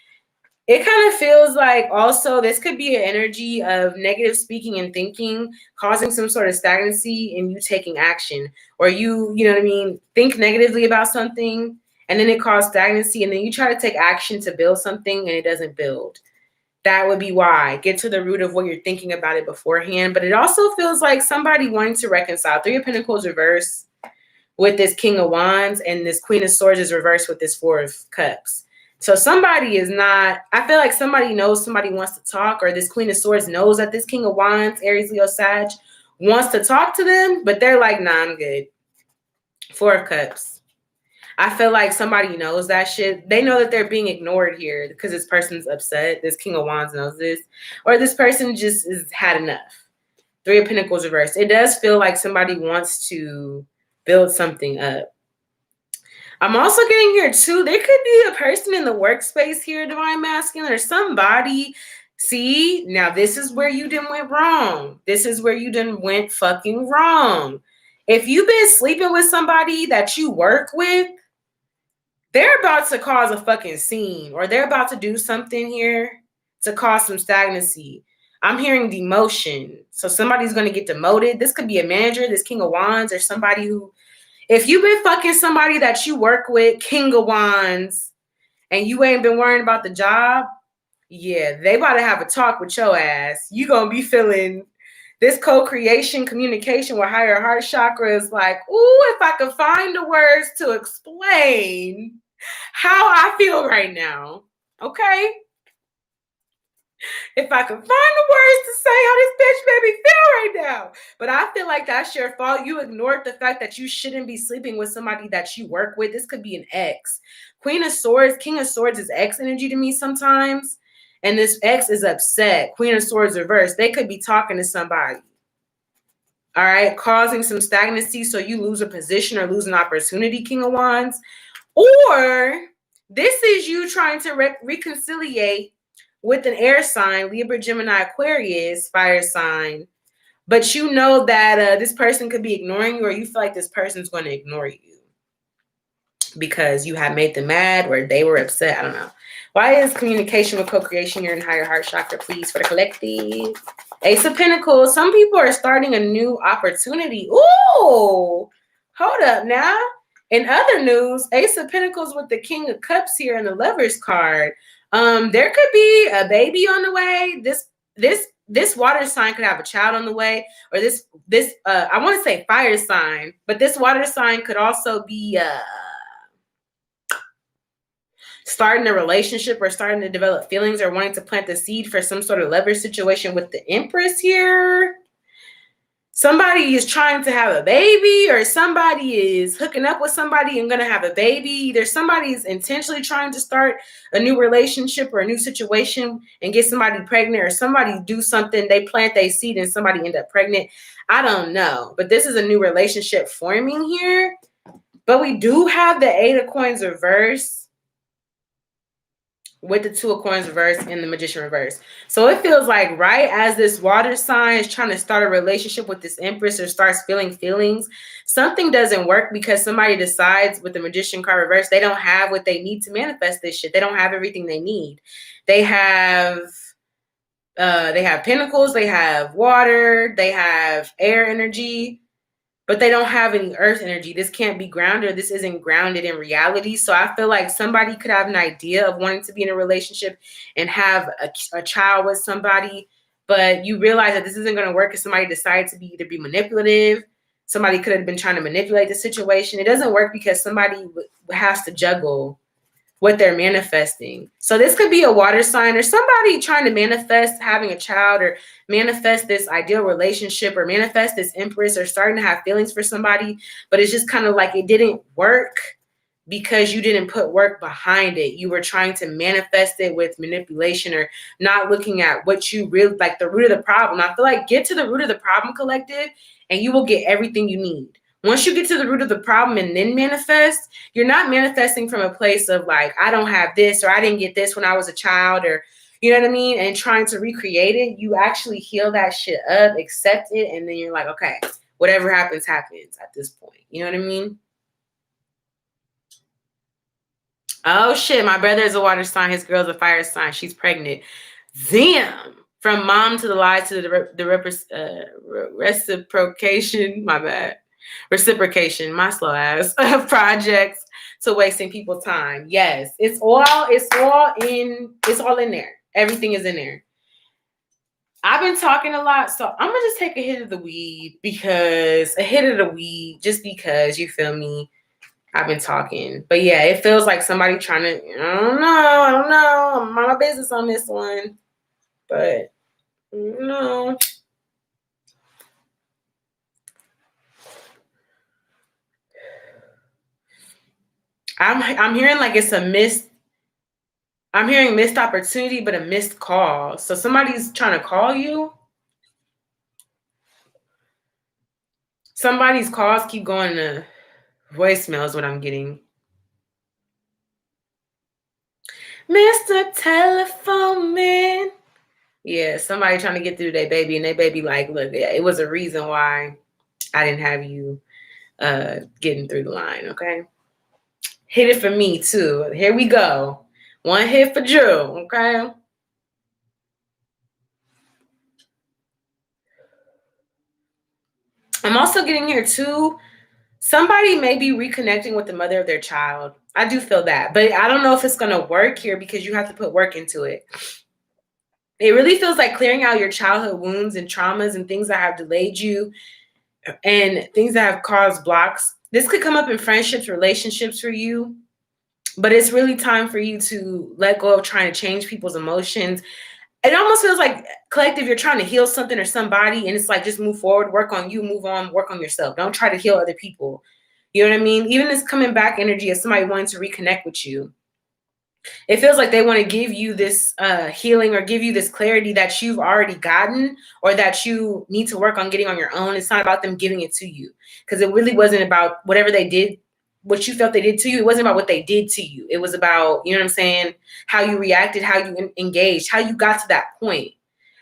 It kind of feels like also this could be an energy of negative speaking and thinking, causing some sort of stagnancy in you taking action. Or you know what I mean, think negatively about something and then it causes stagnancy and then you try to take action to build something and it doesn't build. That would be why. Get to the root of what you're thinking about it beforehand. But it also feels like somebody wanting to reconcile. Three of Pentacles reverse with this King of Wands, and this Queen of Swords is reversed with this Four of Cups. So somebody is not, I feel like somebody knows somebody wants to talk, or this Queen of Swords knows that this King of Wands, Aries, Leo, Sag, wants to talk to them, but they're like, nah, I'm good. Four of Cups. I feel like somebody knows that shit. They know that they're being ignored here because this person's upset. This King of Wands knows this. Or this person just has had enough. Three of Pentacles reversed. It does feel like somebody wants to build something up. I'm also getting here too, there could be a person in the workspace here, Divine Masculine, or somebody. See, now this is where you done went wrong. This is where you done went fucking wrong. If you've been sleeping with somebody that you work with, they're about to cause a fucking scene, or they're about to do something here to cause some stagnancy. I'm hearing demotion. So somebody's going to get demoted. This could be a manager, this King of Wands, or somebody who, if you've been fucking somebody that you work with, King of Wands, and you ain't been worrying about the job, yeah, they about to have a talk with your ass. You going to be feeling this co-creation communication with higher heart chakra is like, ooh, if I could find the words to explain how I feel right now, okay? If I could find the words to say how this bitch made me feel right now. But I feel like that's your fault. You ignored the fact that you shouldn't be sleeping with somebody that you work with. This could be an ex. Queen of Swords, King of Swords is ex energy to me sometimes. And this ex is upset. Queen of Swords reverse. They could be talking to somebody. All right, causing some stagnancy so you lose a position or lose an opportunity, King of Wands. Or this is you trying to reconciliate with an air sign, Libra, Gemini, Aquarius, fire sign. But you know that this person could be ignoring you, or you feel like this person's going to ignore you because you have made them mad or they were upset. I don't know. Why is communication with co-creation here in higher heart chakra, please, for the collective? Ace of Pentacles. Some people are starting a new opportunity. Ooh, hold up now. In other news, Ace of Pentacles with the King of Cups here and the Lovers card. There could be a baby on the way. This water sign could have a child on the way, or this I want to say fire sign, but this water sign could also be starting a relationship or starting to develop feelings or wanting to plant the seed for some sort of lover situation with the Empress here. Somebody is trying to have a baby, or somebody is hooking up with somebody and going to have a baby. Either somebody's intentionally trying to start a new relationship or a new situation and get somebody pregnant, or somebody do something, they plant their seed and somebody end up pregnant. I don't know. But this is a new relationship forming here. But we do have the Eight of Coins reverse with the Two of Coins reverse and the Magician reverse. So it feels like right as this water sign is trying to start a relationship with this Empress or starts feeling feelings, something doesn't work because somebody decides with the Magician card reverse, they don't have what they need to manifest this shit. They don't have everything they need. They have pentacles, they have water, they have air energy, but they don't have any earth energy. This can't be grounded. This isn't grounded in reality. So I feel like somebody could have an idea of wanting to be in a relationship and have a child with somebody, but you realize that this isn't going to work if somebody decides to either be manipulative. Somebody could have been trying to manipulate the situation. It doesn't work because somebody has to juggle what they're manifesting. So this could be a water sign or somebody trying to manifest having a child or manifest this ideal relationship or manifest this Empress or starting to have feelings for somebody, but it's just kind of like it didn't work because you didn't put work behind it. You were trying to manifest it with manipulation or not looking at what you really like, the root of the problem. I feel like get to the root of the problem, collective, and you will get everything you need. Once you get to the root of the problem and then manifest, you're not manifesting from a place of like, I don't have this, or I didn't get this when I was a child, or you know what I mean? And trying to recreate it. You actually heal that shit up, accept it, and then you're like, okay, whatever happens, happens at this point. You know what I mean? Oh shit, my brother is a water sign, his girl's a fire sign. She's pregnant. Damn. From mom to the lies to the reciprocation, my bad. Reciprocation, my slow ass, of projects to wasting people's time. Yes, it's all in there. Everything is in there. I've been talking a lot, so I'm gonna just take a hit of the weed just because you feel me. I've been talking, but yeah, it feels like somebody trying to. I don't know. I'm on my business on this one, but no. I'm hearing like it's a missed. I'm hearing missed opportunity, but a missed call. So somebody's trying to call you. Somebody's calls keep going to voicemail is what I'm getting. Mr. Telephone Man. Yeah, somebody trying to get through their baby, and their baby like, look, yeah, it was a reason why I didn't have you getting through the line, okay? Hit it for me too. Here we go. One hit for Drew, okay? I'm also getting here too. Somebody may be reconnecting with the mother of their child. I do feel that, but I don't know if it's going to work here because you have to put work into it. It really feels like clearing out your childhood wounds and traumas and things that have delayed you and things that have caused blocks. This could come up in friendships, relationships for you, but it's really time for you to let go of trying to change people's emotions. It almost feels like collective, you're trying to heal something or somebody, and it's like just move forward, work on you, move on, work on yourself. Don't try to heal other people. You know what I mean? Even this coming back energy of somebody wanting to reconnect with you. It feels like they want to give you this healing or give you this clarity that you've already gotten or that you need to work on getting on your own. It's not about them giving it to you because it really wasn't about whatever they did, what you felt they did to you. It wasn't about what they did to you. It was about, you know what I'm saying, how you reacted, how you engaged, how you got to that point.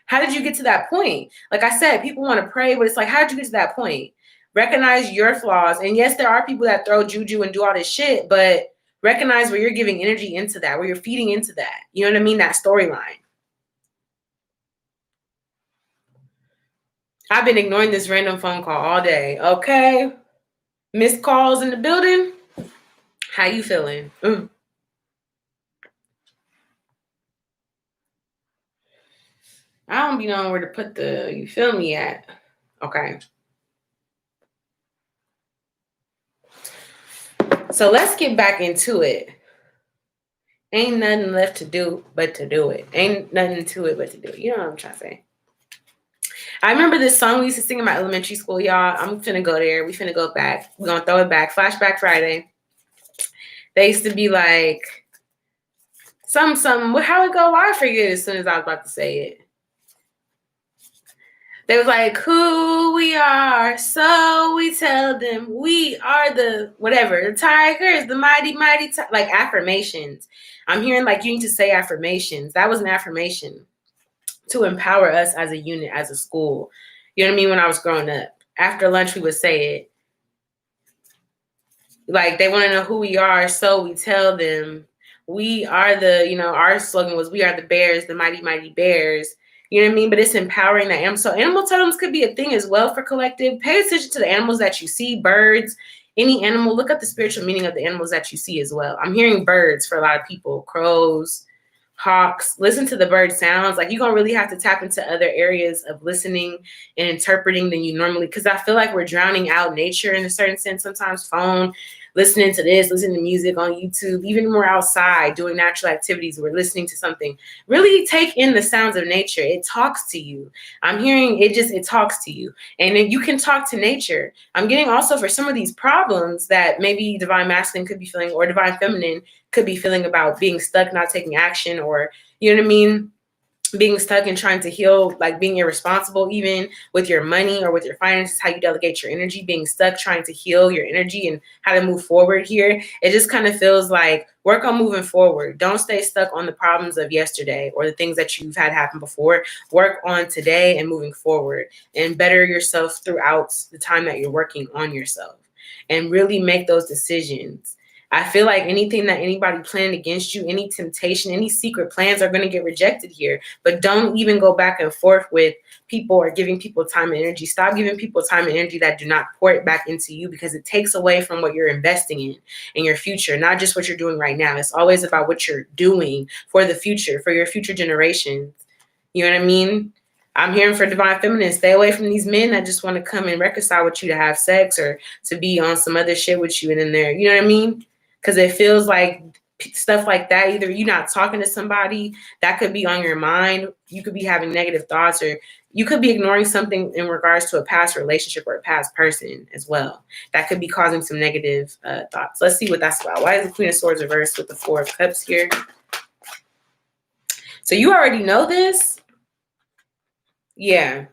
How did you get to that point? Like I said, people want to pray, but it's like, how did you get to that point? Recognize your flaws. And yes, there are people that throw juju and do all this shit, but recognize where you're giving energy into that, where you're feeding into that. You know what I mean? That storyline. I've been ignoring this random phone call all day. Okay. Missed calls in the building. How you feeling? I don't be knowing where to put the, you feel me at. Okay. So let's get back into it. Ain't nothing left to do but to do it. Ain't nothing to it but to do it. You know what I'm trying to say. I remember this song we used to sing in my elementary school, y'all. I'm finna go there. We finna go back. We're gonna throw it back. Flashback Friday. They used to be like, some, how it go? Why I forget as soon as I was about to say it. They was like, who we are, so we tell them we are the whatever, the tigers, the mighty, like affirmations. I'm hearing like you need to say affirmations. That was an affirmation to empower us as a unit, as a school. You know what I mean? When I was growing up, after lunch, we would say it. Like they want to know who we are, so we tell them we are the, you know, our slogan was we are the bears, the mighty, mighty bears. You know what I mean? But it's empowering that animal. So animal totems could be a thing as well for collective. Pay attention to the animals that you see, birds, any animal. Look up the spiritual meaning of the animals that you see as well. I'm hearing birds for a lot of people, crows, hawks. Listen to the bird sounds. Like you're going to really have to tap into other areas of listening and interpreting than you normally, because I feel like we're drowning out nature in a certain sense sometimes. Phone, listening to this, listening to music on YouTube, even more outside doing natural activities. We're listening to something. Really take in the sounds of nature. It talks to you. I'm hearing it just, it talks to you. And then you can talk to nature. I'm getting also for some of these problems that maybe divine masculine could be feeling or divine feminine could be feeling about being stuck, not taking action, or, you know what I mean? Being stuck and trying to heal, like being irresponsible, even with your money or with your finances, how you delegate your energy, being stuck, trying to heal your energy and how to move forward here. It just kind of feels like work on moving forward. Don't stay stuck on the problems of yesterday or the things that you've had happen before. Work on today and moving forward and better yourself throughout the time that you're working on yourself and really make those decisions. I feel like anything that anybody planned against you, any temptation, any secret plans are going to get rejected here. But don't even go back and forth with people or giving people time and energy. Stop giving people time and energy that do not pour it back into you, because it takes away from what you're investing in your future, not just what you're doing right now. It's always about what you're doing for the future, for your future generations. You know what I mean? I'm hearing for divine feminine, stay away from these men that just want to come and reconcile with you to have sex or to be on some other shit with you and in there. You know what I mean? Because it feels like stuff like that, either you're not talking to somebody, that could be on your mind. You could be having negative thoughts, or you could be ignoring something in regards to a past relationship or a past person as well. That could be causing some negative thoughts. Let's see what that's about. Why is the Queen of Swords reversed with the Four of Cups here? So you already know this. Yeah.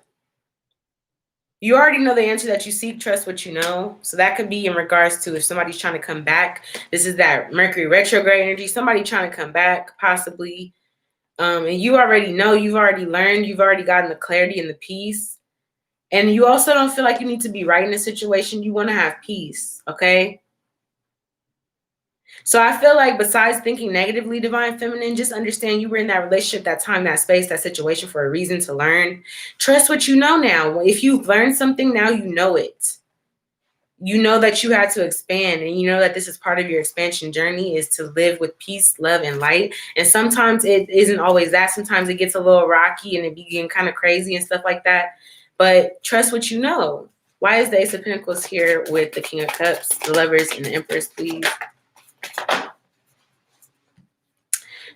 You already know the answer that you seek, trust what you know. So that could be in regards to if somebody's trying to come back. This is that Mercury retrograde energy. Somebody trying to come back, possibly. And you already know, you've already learned, you've already gotten the clarity and the peace. And you also don't feel like you need to be right in a situation. You want to have peace, okay? So I feel like besides thinking negatively, Divine Feminine, just understand you were in that relationship, that time, that space, that situation for a reason to learn. Trust what you know now. If you've learned something, now you know it. You know that you had to expand, and you know that this is part of your expansion journey, is to live with peace, love, and light. And sometimes it isn't always that. Sometimes it gets a little rocky and it be getting kind of crazy and stuff like that. But trust what you know. Why is the Ace of Pentacles here with the King of Cups, the Lovers, and the Empress, please?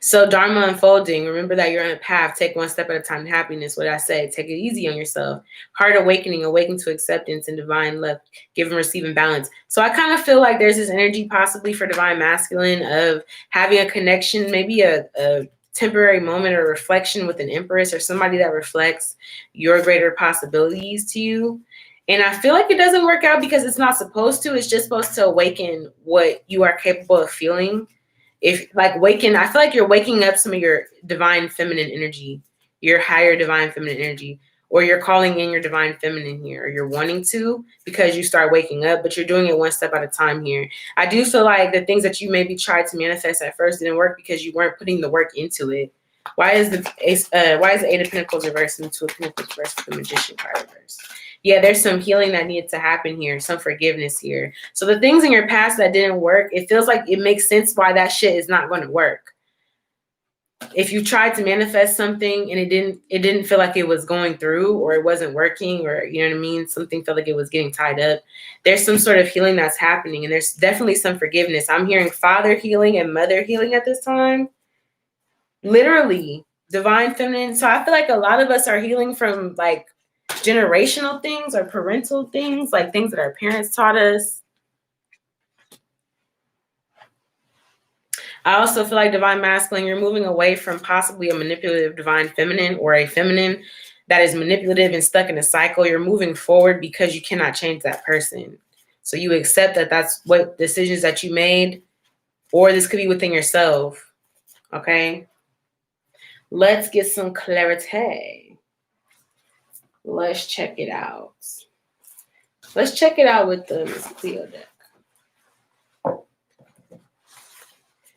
So Dharma unfolding. Remember that you're on a path. Take one step at a time to happiness. What I say, take it easy on yourself. Heart awakening, awaken to acceptance and divine love. Give and receive in balance. So I kind of feel like there's this energy possibly for divine masculine of having a connection, maybe a temporary moment or reflection with an empress or somebody that reflects your greater possibilities to you. And I feel like it doesn't work out because it's not supposed to. It's just supposed to awaken what you are capable of feeling. If like waking, I feel like you're waking up some of your divine feminine energy, your higher divine feminine energy, or you're calling in your divine feminine here, or you're wanting to because you start waking up, but you're doing it one step at a time here. I do feel like the things that you maybe tried to manifest at first didn't work because you weren't putting the work into it. Why is the Eight of Pentacles reversed and the Two of Pentacles reversed with the Magician card reversed? Yeah, there's some healing that needs to happen here, some forgiveness here. So the things in your past that didn't work, it feels like it makes sense why that shit is not going to work. If you tried to manifest something and it didn't feel like it was going through, or it wasn't working, or you know what I mean, something felt like it was getting tied up, there's some sort of healing that's happening, and there's definitely some forgiveness. I'm hearing father healing and mother healing at this time. Literally, divine feminine. So I feel like a lot of us are healing from like generational things or parental things, like things that our parents taught us. I also feel like divine masculine, you're moving away from possibly a manipulative divine feminine or a feminine that is manipulative and stuck in a cycle. You're moving forward because you cannot change that person. So you accept that that's what decisions that you made, or this could be within yourself. Okay. Let's get some clarity. Let's check it out. Let's check it out with the Miss Cleo deck.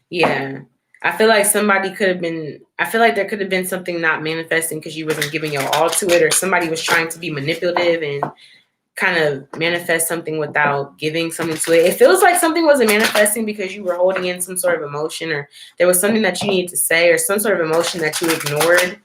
Yeah. I feel like somebody could have been, I feel like there could have been something not manifesting because you wasn't giving your all to it, or somebody was trying to be manipulative and kind of manifest something without giving something to it. It feels like something wasn't manifesting because you were holding in some sort of emotion, or there was something that you needed to say, or some sort of emotion that you ignored,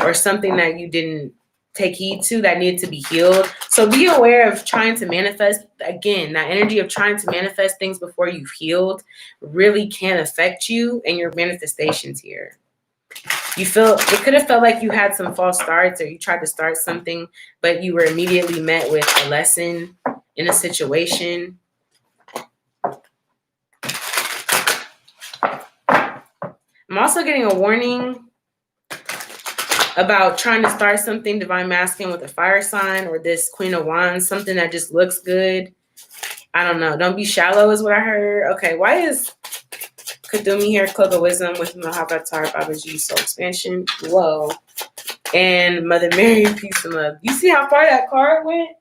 or something that you didn't take heed to that needed to be healed. So be aware of trying to manifest. Again, that energy of trying to manifest things before you've healed really can affect you and your manifestations here. You feel, it could have felt like you had some false starts, or you tried to start something, but you were immediately met with a lesson in a situation. I'm also getting a warning about trying to start something divine masculine with a fire sign, or this Queen of Wands, something that just looks good. I don't know. Don't be shallow is what I heard. Okay, why is Kadumi here? Cloak of Wisdom with Mahavatar, Babaji, Soul Expansion. Whoa. And Mother Mary, Peace and Love. You see how far that card went?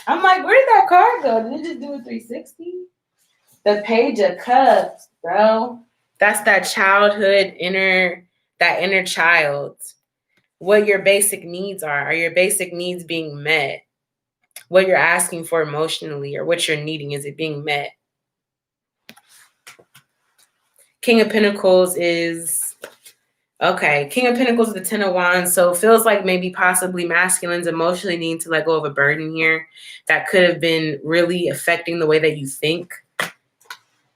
I'm like, where did that card go? Did it just do a 360? The Page of Cups, bro. That's that childhood that inner child. What your basic needs are. Are your basic needs being met? What you're asking for emotionally, or what you're needing, is it being met? King of Pentacles is, okay, King of Pentacles is the Ten of Wands. So it feels like maybe possibly masculines emotionally need to let go of a burden here that could have been really affecting the way that you think.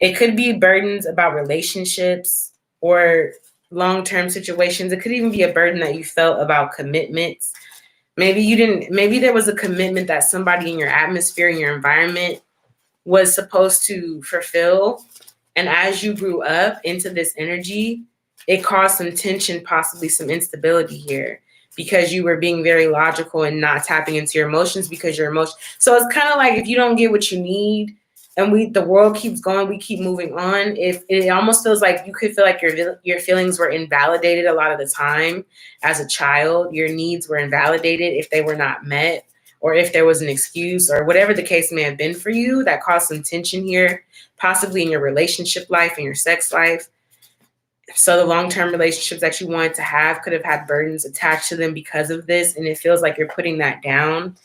It could be burdens about relationships or long-term situations. It could even be a burden that you felt about commitments. Maybe there was a commitment that somebody in your atmosphere, in your environment, was supposed to fulfill. And as you grew up into this energy, it caused some tension, possibly some instability here, because you were being very logical and not tapping into your emotions because your emotion. So it's kind of like if you don't get what you need, and the world keeps going, we keep moving on. If it almost feels like you could feel like your feelings were invalidated a lot of the time as a child. Your needs were invalidated if they were not met, or if there was an excuse, or whatever the case may have been for you that caused some tension here, possibly in your relationship life and your sex life. So the long-term relationships that you wanted to have could have had burdens attached to them because of this, and it feels like you're putting that down.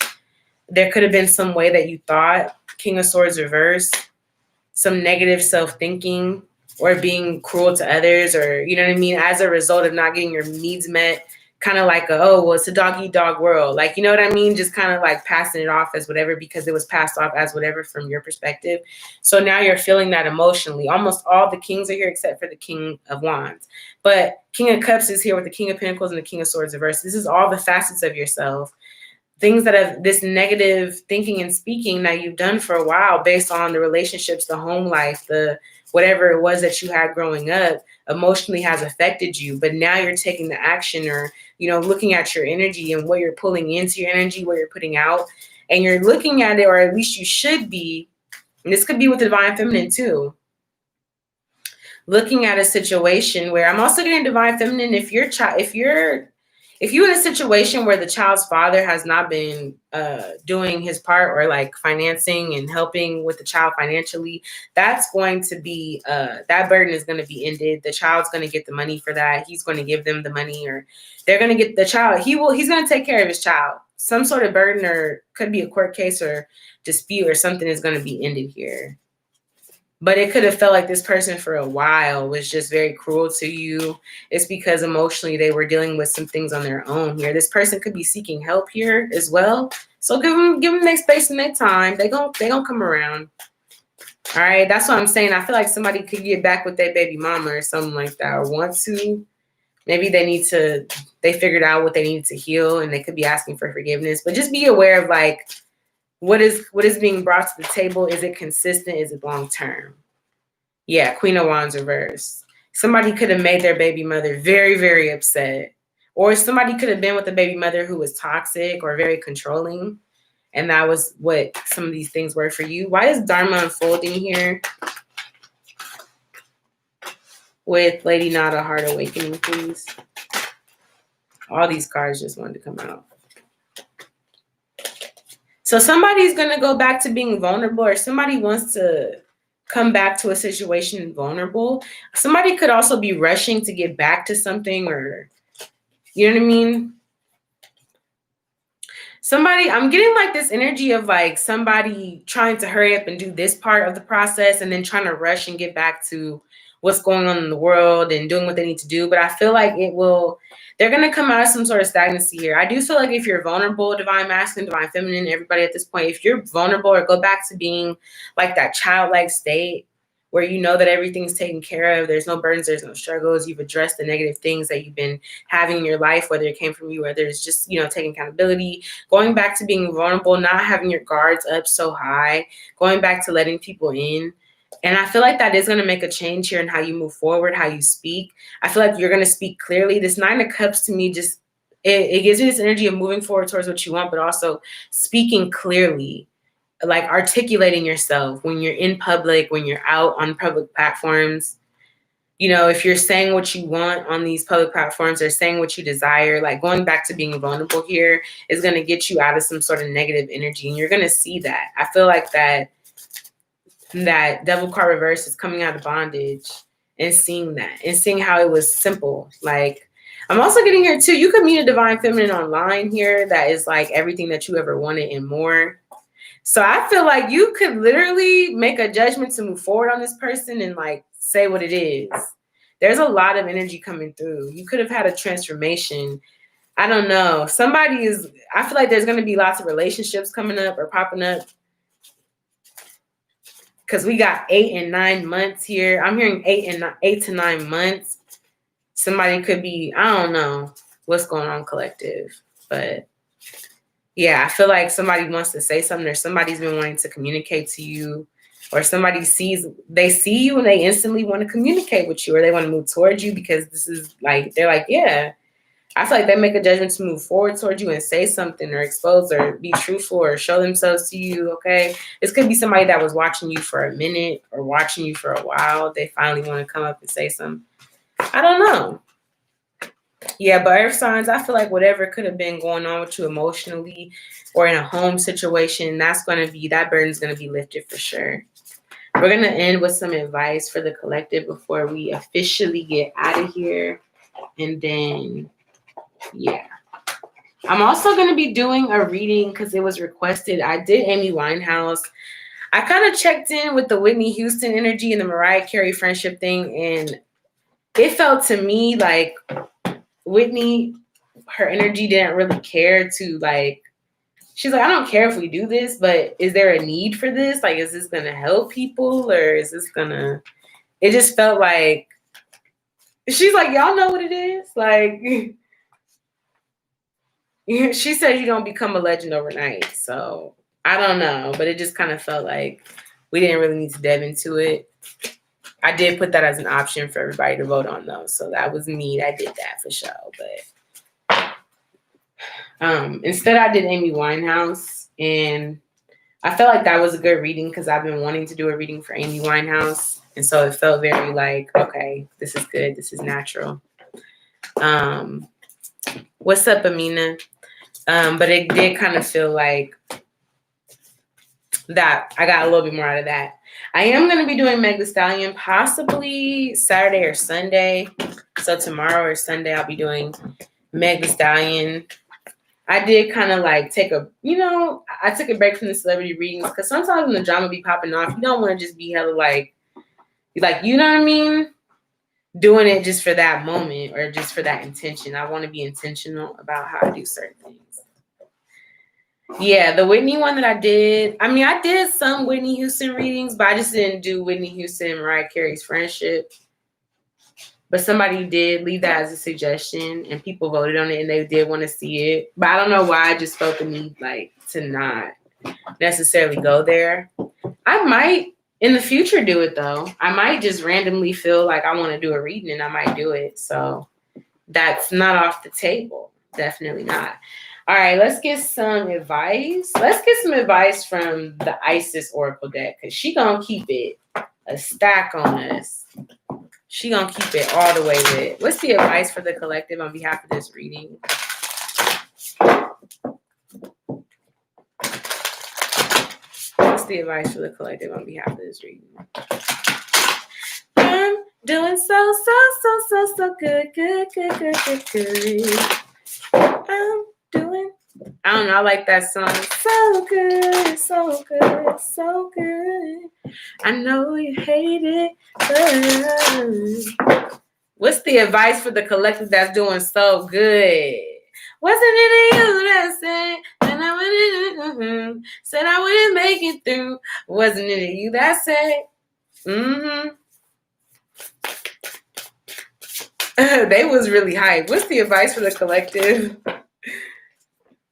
There could have been some way that you thought, King of Swords reverse, some negative self-thinking or being cruel to others, or, you know what I mean, as a result of not getting your needs met, kind of like, it's a dog-eat-dog world. Like, you know what I mean? Just kind of like passing it off as whatever because it was passed off as whatever from your perspective. So now you're feeling that emotionally. Almost all the kings are here except for the King of Wands. But King of Cups is here with the King of Pentacles and the King of Swords reversed. This is all the facets of yourself. Things that have this negative thinking and speaking that you've done for a while based on the relationships, the home life, the whatever it was that you had growing up emotionally has affected you. But now you're taking the action or, looking at your energy and what you're pulling into your energy, what you're putting out, and you're looking at it, or at least you should be. And this could be with the Divine Feminine too. Looking at a situation where I'm also getting Divine Feminine. If you're in a situation where the child's father has not been doing his part or like financing and helping with the child financially, that's going to be, that burden is going to be ended. The child's going to get the money for that. He's going to give them the money, or they're going to get the child. He's going to take care of his child. Some sort of burden, or could be a court case or dispute or something, is going to be ended here. But it could have felt like this person for a while was just very cruel to you. It's because emotionally they were dealing with some things on their own here. This person could be seeking help here as well. So give them their space and their time. They gonna come around. All right, that's what I'm saying. I feel like somebody could get back with their baby mama or something like that, or want to. Maybe they figured out what they needed to heal, and they could be asking for forgiveness. But just be aware of like, what is being brought to the table? Is it consistent? Is it long term? Yeah, Queen of Wands reversed. Somebody could have made their baby mother very, very upset. Or somebody could have been with a baby mother who was toxic or very controlling. And that was what some of these things were for you. Why is Dharma unfolding here? With Lady Nada, Heart Awakening, please. All these cards just wanted to come out. So somebody's going to go back to being vulnerable, or somebody wants to come back to a situation vulnerable. Somebody could also be rushing to get back to something, or, you know what I mean? I'm getting like this energy of like somebody trying to hurry up and do this part of the process and then trying to rush and get back to what's going on in the world and doing what they need to do. But I feel like they're going to come out of some sort of stagnancy here. I do feel like if you're vulnerable, Divine Masculine, Divine Feminine, everybody at this point, if you're vulnerable, or go back to being like that childlike state where you know that everything's taken care of, there's no burdens, there's no struggles, you've addressed the negative things that you've been having in your life, whether it came from you, whether it's just, taking accountability, going back to being vulnerable, not having your guards up so high, going back to letting people in. And I feel like that is going to make a change here in how you move forward, how you speak. I feel like you're going to speak clearly. This Nine of Cups to me just, it gives you this energy of moving forward towards what you want, but also speaking clearly, like articulating yourself when you're in public, when you're out on public platforms. If you're saying what you want on these public platforms or saying what you desire, like going back to being vulnerable here is going to get you out of some sort of negative energy. And you're going to see that. I feel like that Devil card reverse is coming out of bondage and seeing that and seeing how it was simple. Like, I'm also getting here too, you could meet a Divine Feminine online here that is like everything that you ever wanted and more. So I feel like you could literally make a judgment to move forward on this person and like say what it is. There's a lot of energy coming through. You could have had a transformation. I don't know. I feel like there's going to be lots of relationships coming up or popping up. Because we got 8 and 9 months here. I'm hearing 8 to 9 months. Somebody could be, I don't know what's going on, collective. But yeah, I feel like somebody wants to say something, or somebody's been wanting to communicate to you, or somebody they see you and they instantly want to communicate with you, or they want to move towards you because this is like, they're like, yeah. I feel like they make a judgment to move forward towards you and say something or expose or be truthful or show themselves to you, okay? This could be somebody that was watching you for a minute or watching you for a while. They finally want to come up and say something. I don't know. Yeah, but earth signs, I feel like whatever could have been going on with you emotionally or in a home situation, that burden's going to be lifted for sure. We're going to end with some advice for the collective before we officially get out of here. And then, yeah. I'm also going to be doing a reading because it was requested. I did Amy Winehouse. I kind of checked in with the Whitney Houston energy and the Mariah Carey friendship thing. And it felt to me like Whitney, her energy didn't really care to like, she's like, I don't care if we do this, but is there a need for this? Like, is this going to help people or is this going to, it just felt like, she's like, y'all know what it is? Like, she said you don't become a legend overnight. So I don't know, but it just kind of felt like we didn't really need to dive into it. I did put that as an option for everybody to vote on though. So that was me. I did that for sure. But instead I did Amy Winehouse, and I felt like that was a good reading because I've been wanting to do a reading for Amy Winehouse. And so it felt very like, okay, this is good. This is natural. What's up, Amina? But it did kind of feel like that I got a little bit more out of that. I am going to be doing Meg Thee Stallion possibly Saturday or Sunday. So tomorrow or Sunday, I'll be doing Meg Thee Stallion. I did kind of like take a, I took a break from the celebrity readings because sometimes when the drama be popping off, you don't want to just be hella like, you know what I mean? Doing it just for that moment or just for that intention. I want to be intentional about how I do certain things. Yeah, the Whitney one that I did. I mean, I did some Whitney Houston readings, but I just didn't do Whitney Houston and Mariah Carey's friendship. But somebody did leave that as a suggestion, and people voted on it, and they did want to see it. But I don't know why. I just felt the need, like, to not necessarily go there. I might in the future do it though. I might just randomly feel like I want to do a reading, and I might do it. So that's not off the table. Definitely not. All right, let's get some advice. Let's get some advice from the Isis Oracle deck because she gonna keep it a stack on us. She gonna keep it all the way lit. What's the advice for the collective on behalf of this reading? What's the advice for the collective on behalf of this reading? I'm doing so good. I'm doing, I don't know, I like that song. So good, so good, so good. I know you hate it, but what's the advice for the collective that's doing so good? Wasn't it you that said, and I wouldn't, said I wouldn't make it through? Wasn't it you that said? They was really hyped. What's the advice for the collective?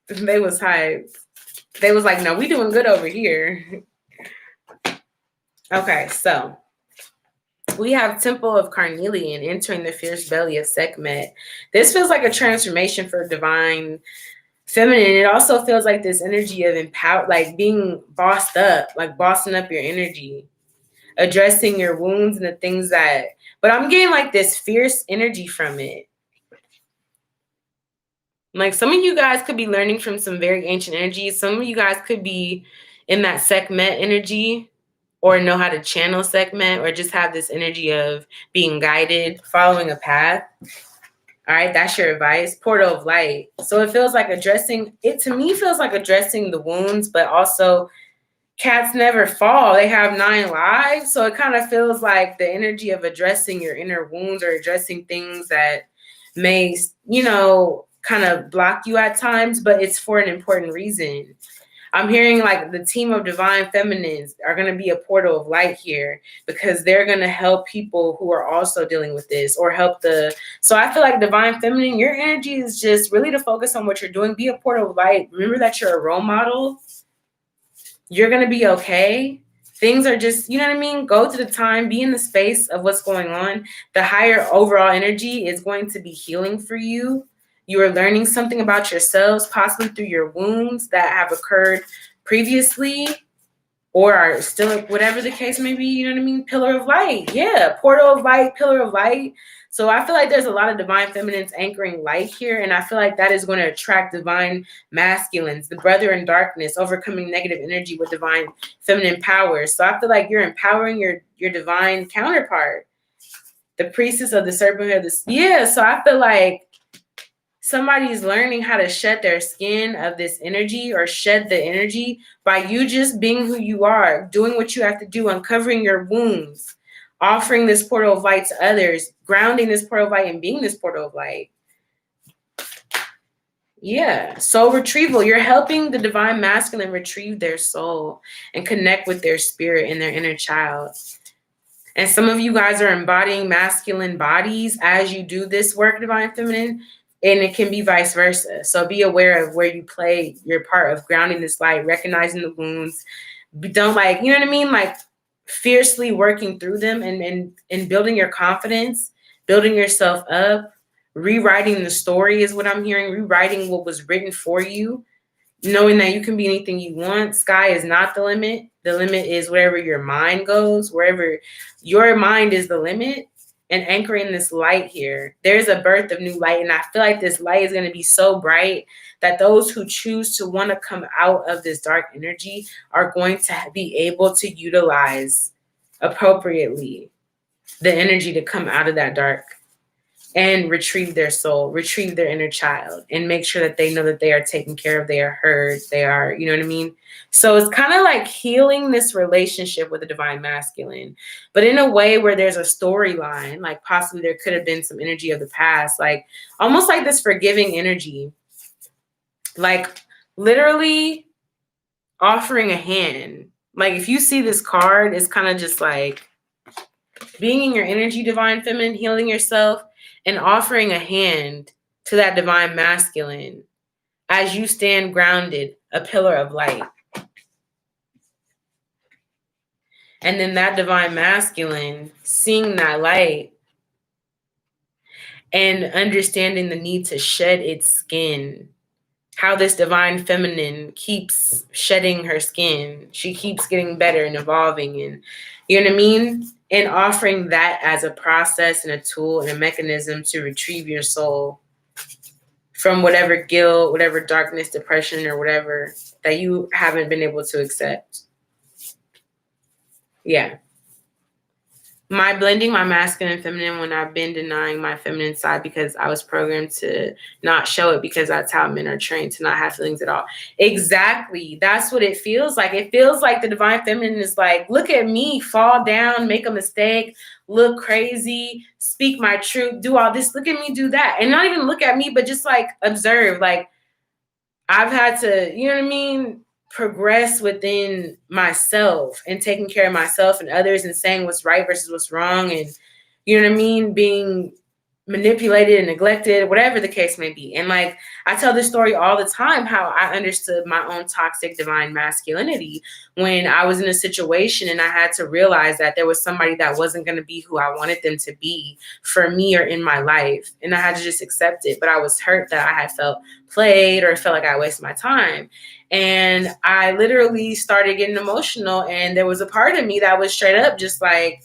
They was hyped. They was like, no, we doing good over here. Okay, so we have Temple of Carnelian entering the fierce belly of Sekhmet. This feels like a transformation for divine feminine. It also feels like this energy of empower, like being bossed up, like bossing up your energy, addressing your wounds and the things that, but I'm getting like this fierce energy from it. Like some of you guys could be learning from some very ancient energies. Some of you guys could be in that Sekhmet energy or know how to channel Sekhmet or just have this energy of being guided, following a path. All right, that's your advice. Portal of light. So it feels like addressing, it to me feels like addressing the wounds, but also cats never fall. They have 9 lives. So it kind of feels like the energy of addressing your inner wounds or addressing things that may, kind of block you at times, but it's for an important reason. I'm hearing like the team of divine feminines are going to be a portal of light here because they're going to help people who are also dealing with this or help so I feel like divine feminine, your energy is just really to focus on what you're doing. Be a portal of light. Remember that you're a role model. You're going to be okay. Things are just, you know what I mean? Go to the time, be in the space of what's going on. The higher overall energy is going to be healing for you. You are learning something about yourselves, possibly through your wounds that have occurred previously or are still, whatever the case may be, you know what I mean? Pillar of light. Yeah, portal of light, pillar of light. So I feel like there's a lot of divine feminines anchoring light here. And I feel like that is going to attract divine masculines, the brother in darkness, overcoming negative energy with divine feminine powers. So I feel like you're empowering your divine counterpart, the priestess of the serpent of the, yeah. So I feel like somebody's learning how to shed their skin of this energy, or shed the energy by you just being who you are, doing what you have to do, uncovering your wounds, offering this portal of light to others, grounding this portal of light and being this portal of light. Yeah. Soul retrieval. You're helping the divine masculine retrieve their soul and connect with their spirit and their inner child. And some of you guys are embodying masculine bodies as you do this work, divine feminine, and it can be vice versa. So be aware of where you play your part of grounding this light, recognizing the wounds. Don't, like, you know what I mean? Like, fiercely working through them and building your confidence, building yourself up, rewriting the story is what I'm hearing, rewriting what was written for you, knowing that you can be anything you want. Sky is not the limit. The limit is wherever your mind goes, wherever your mind is the limit, and anchoring this light here. There's a birth of new light. And I feel like this light is going to be so bright that those who choose to want to come out of this dark energy are going to be able to utilize appropriately the energy to come out of that dark and retrieve their soul, retrieve their inner child, and make sure that they know that they are taken care of, they are heard, they are, you know what I mean? So it's kind of like healing this relationship with the divine masculine, but in a way where there's a storyline, like possibly there could have been some energy of the past, like almost like this forgiving energy, like literally offering a hand. Like if you see this card, it's kind of just like being in your energy, divine feminine, healing yourself, and offering a hand to that divine masculine as you stand grounded, a pillar of light. And then that divine masculine seeing that light and understanding the need to shed its skin. How this divine feminine keeps shedding her skin. She keeps getting better and evolving, and you know what I mean? And offering that as a process and a tool and a mechanism to retrieve your soul from whatever guilt, whatever darkness, depression, or whatever that you haven't been able to accept. Yeah. My blending my masculine and feminine when I've been denying my feminine side because I was programmed to not show it because that's how men are trained to not have feelings at all. Exactly. That's what it feels like. It feels like the divine feminine is like, look at me, fall down, make a mistake, look crazy, speak my truth, do all this. Look at me do that. And not even look at me, but just like observe. Like I've had to, you know what I mean? Progress within myself and taking care of myself and others and saying what's right versus what's wrong, and you know what I mean, being manipulated and neglected, whatever the case may be. And like I tell this story all the time, how I understood my own toxic divine masculinity when I was in a situation and I had to realize that there was somebody that wasn't going to be who I wanted them to be for me or in my life, and I had to just accept it. But I was hurt that I had felt played or felt like I wasted my time. And I literally started getting emotional, and there was a part of me that was straight up just like,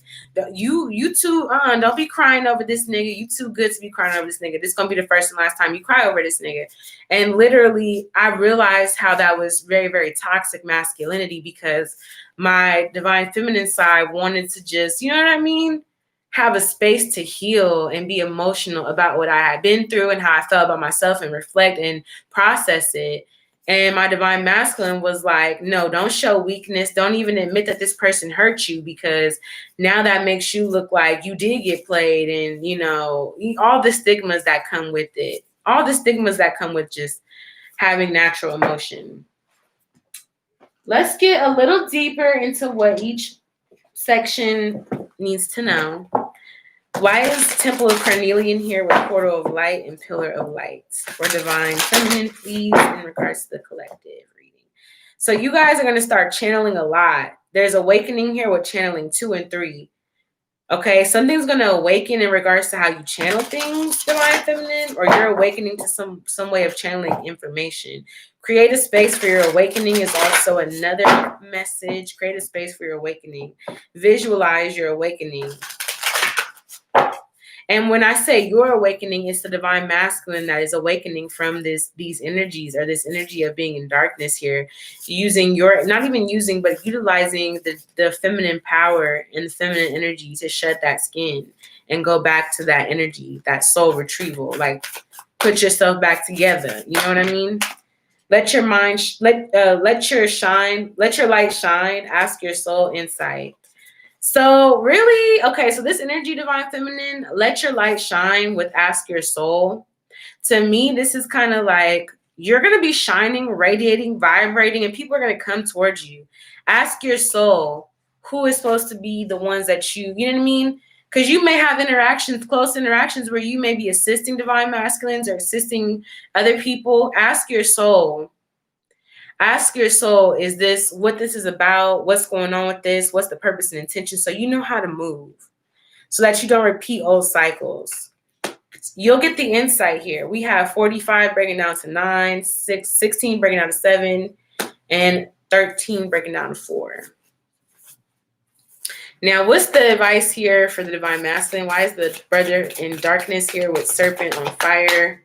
you too, don't be crying over this nigga. You too good to be crying over this nigga. This is going to be the first and last time you cry over this nigga. And literally, I realized how that was very, very toxic masculinity, because my divine feminine side wanted to just, you know what I mean, have a space to heal and be emotional about what I had been through and how I felt about myself and reflect and process it. And my divine masculine was like, no, don't show weakness. Don't even admit that this person hurt you, because now that makes you look like you did get played. And, you know, all the stigmas that come with it, all the stigmas that come with just having natural emotion. Let's get a little deeper into what each section needs to know. Why is Temple of Carnelian here with Portal of Light and Pillar of Light? For divine feminine, please, in regards to the collective reading. So you guys are going to start channeling a lot. There's awakening here with channeling 2 and 3. Okay, something's going to awaken in regards to how you channel things, divine feminine, or you're awakening to some way of channeling information. Create a space for your awakening is also another message. Create a space for your awakening. Visualize your awakening. And when I say you're awakening, it's the divine masculine that is awakening from these energies, or this energy of being in darkness here, using your, not even using, but utilizing the feminine power and the feminine energy to shed that skin and go back to that energy, that soul retrieval. Like, put yourself back together. You know what I mean? Let your mind, let your light shine. Ask your soul insight. So really, okay, so this energy, divine feminine, let your light shine with ask your soul. To me, this is kind of like you're going to be shining, radiating, vibrating, and people are going to come towards you. Ask your soul who is supposed to be the ones that you know what I mean? Because you may have interactions, close interactions, where you may be assisting divine masculines or assisting other people. Ask your soul. Ask your soul, is this what this is about? What's going on with this? What's the purpose and intention? So you know how to move so that you don't repeat old cycles. You'll get the insight here. We have 45 breaking down to 9, 16 breaking down to 7, and 13 breaking down to 4. Now, what's the advice here for the divine masculine? Why is the brother in darkness here with serpent on fire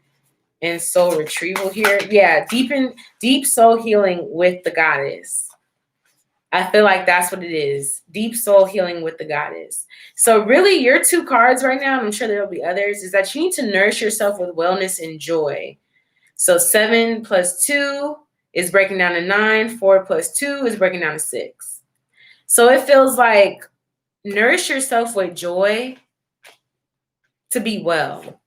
and soul retrieval here? Yeah, deep soul healing with the goddess. I feel like that's what it is. Deep soul healing with the goddess. So really, your 2 cards right now, and I'm sure there'll be others, is that you need to nourish yourself with wellness and joy. So 7 plus 2 is breaking down to 9. 4 plus 2 is breaking down to 6. So it feels like nourish yourself with joy to be well.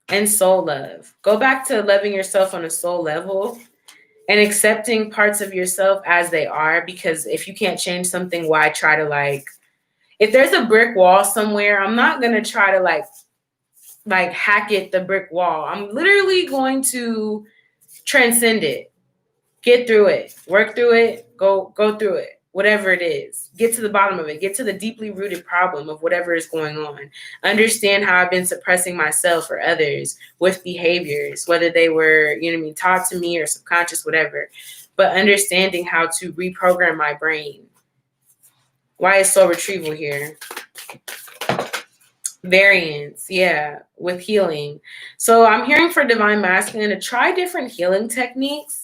And soul love. Go back to loving yourself on a soul level and accepting parts of yourself as they are, because if you can't change something, why try to if there's a brick wall somewhere, I'm not going to try to hack at the brick wall. I'm literally going to transcend it, get through it, work through it, go through it, whatever it is. Get to the bottom of it. Get to the deeply rooted problem of whatever is going on. Understand how I've been suppressing myself or others with behaviors, whether they were, taught to me or subconscious, whatever. But understanding how to reprogram my brain. Why is soul retrieval here? Variance, yeah, with healing. So I'm hearing for divine masculine to try different healing techniques.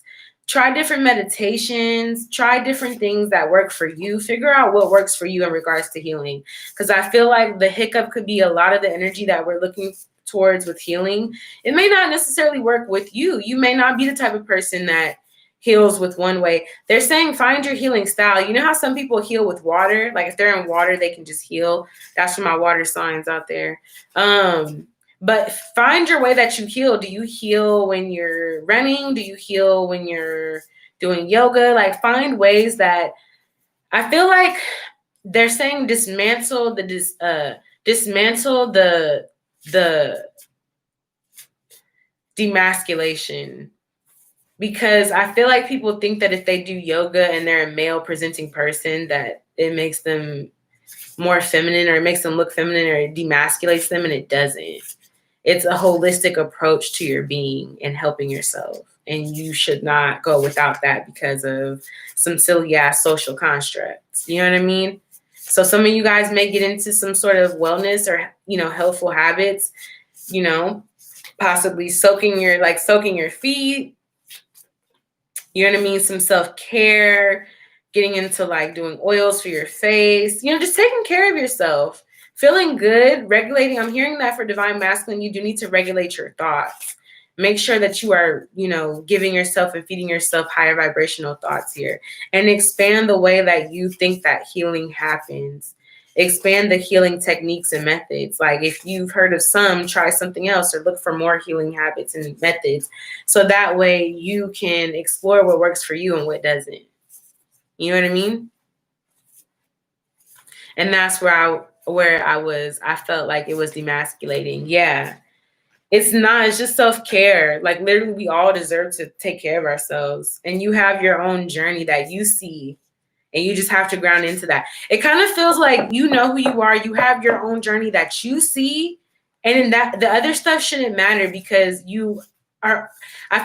Try different meditations, try different things that work for you. Figure out what works for you in regards to healing. Because I feel like the hiccup could be a lot of the energy that we're looking towards with healing. It may not necessarily work with you. You may not be the type of person that heals with one way. They're saying find your healing style. You know how some people heal with water? Like if they're in water, they can just heal. That's for my water signs out there. But find your way that you heal. Do you heal when you're running? Do you heal when you're doing yoga? Like find ways that I feel like they're saying dismantle the demasculation. Because I feel like people think that if they do yoga and they're a male presenting person, that it makes them more feminine or it makes them look feminine or it demasculates them, and it doesn't. It's a holistic approach to your being and helping yourself. And you should not go without that because of some silly ass social constructs. You know what I mean? So some of you guys may get into some sort of wellness or, healthful habits, possibly soaking your feet. You know what I mean? Some self-care, getting into doing oils for your face, just taking care of yourself. Feeling good, regulating. I'm hearing that for divine masculine, you do need to regulate your thoughts. Make sure that you are, giving yourself and feeding yourself higher vibrational thoughts here. And expand the way that you think that healing happens. Expand the healing techniques and methods. Like if you've heard of some, try something else or look for more healing habits and methods. So that way you can explore what works for you and what doesn't. You know what I mean? And that's where I felt like it was demasculating. Yeah. It's not, it's just self-care. Like literally we all deserve to take care of ourselves. And you have your own journey that you see. And you just have to ground into that. It kind of feels like you know who you are. You have your own journey that you see. And in that, the other stuff shouldn't matter because I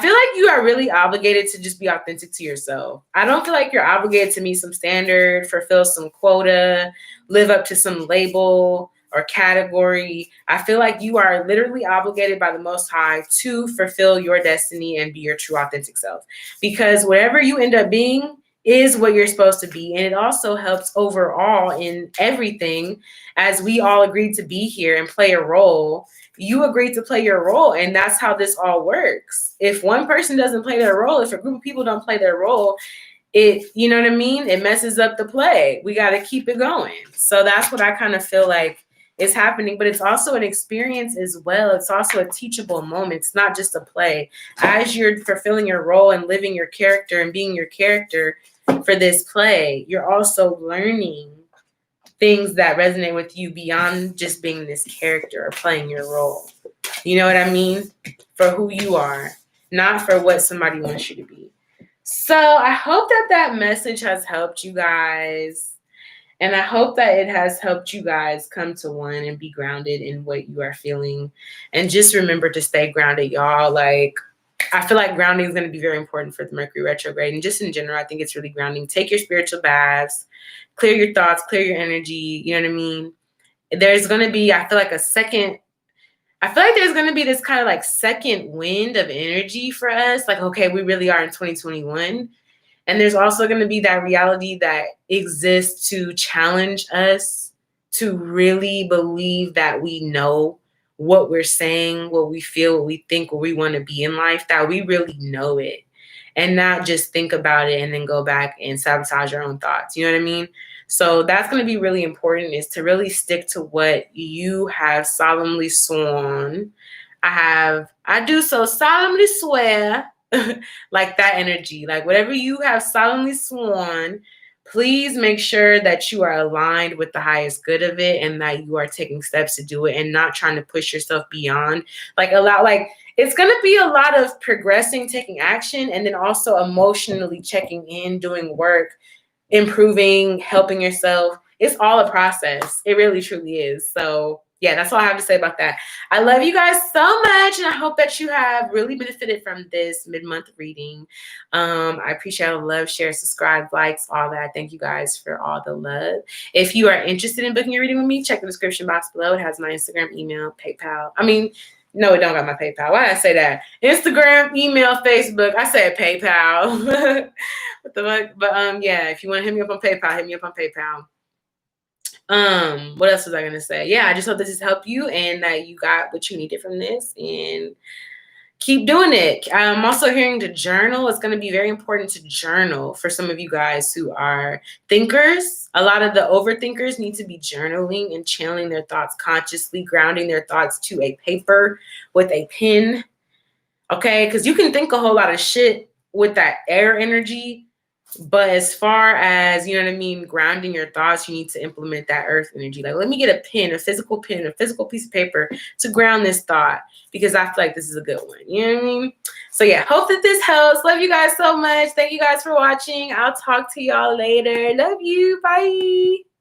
feel like you are really obligated to just be authentic to yourself. I don't feel like you're obligated to meet some standard, fulfill some quota, live up to some label, or category. I feel like you are literally obligated by the Most High to fulfill your destiny and be your true authentic self. Because whatever you end up being is what you're supposed to be. And it also helps overall in everything, as we all agreed to be here and play a role. You agreed to play your role, and that's how this all works. If one person doesn't play their role, if a group of people don't play their role, you know what I mean? It messes up the play. We got to keep it going. So that's what I kind of feel like is happening, but it's also an experience as well. It's also a teachable moment. It's not just a play. As you're fulfilling your role and living your character and being your character for this play, you're also learning things that resonate with you beyond just being this character or playing your role. You know what I mean? For who you are, not for what somebody wants you to be. So I hope that message has helped you guys. And I hope that it has helped you guys come to one and be grounded in what you are feeling. And just remember to stay grounded, y'all. Like, I feel like grounding is going to be very important for the Mercury retrograde. And just in general, I think it's really grounding. Take your spiritual baths, clear your thoughts, clear your energy. You know what I mean? There's going to be, I feel like there's going to be this kind of like second wind of energy for us. Like, okay, we really are in 2021. And there's also going to be that reality that exists to challenge us to really believe that we know what we're saying, what we feel, what we think, what we want to be in life, that we really know it and not just think about it and then go back and sabotage our own thoughts. You know what I mean? So that's going to be really important, is to really stick to what you have solemnly sworn. I do so solemnly swear, like that energy, like whatever you have solemnly sworn, please make sure that you are aligned with the highest good of it and that you are taking steps to do it and not trying to push yourself beyond. It's going to be a lot of progressing, taking action, and then also emotionally checking in, doing work, improving, helping yourself. It's all a process. It really, truly is. So yeah, that's all I have to say about that. I love you guys so much, and I hope that you have really benefited from this mid-month reading. I appreciate all the love, share, subscribe, likes, all that. Thank you guys for all the love. If you are interested in booking a reading with me, check the description box below. It has my Instagram, email, PayPal. No, it don't got my PayPal. Why did I say that? Instagram, email, Facebook. I said PayPal. What the fuck? But yeah, if you want to hit me up on PayPal, hit me up on PayPal. What else was I gonna say? Yeah, I just hope this has helped you and that you got what you needed from this, and keep doing it. I'm also hearing to journal. It's going to be very important to journal for some of you guys who are thinkers. A lot of the overthinkers need to be journaling and channeling their thoughts consciously, grounding their thoughts to a paper with a pen. Okay, because you can think a whole lot of shit with that air energy. But as far as, you know what I mean, grounding your thoughts, you need to implement that earth energy. Like, let me get a pen, a physical piece of paper to ground this thought, because I feel like this is a good one. You know what I mean? So yeah, hope that this helps. Love you guys so much. Thank you guys for watching. I'll talk to y'all later. Love you. Bye.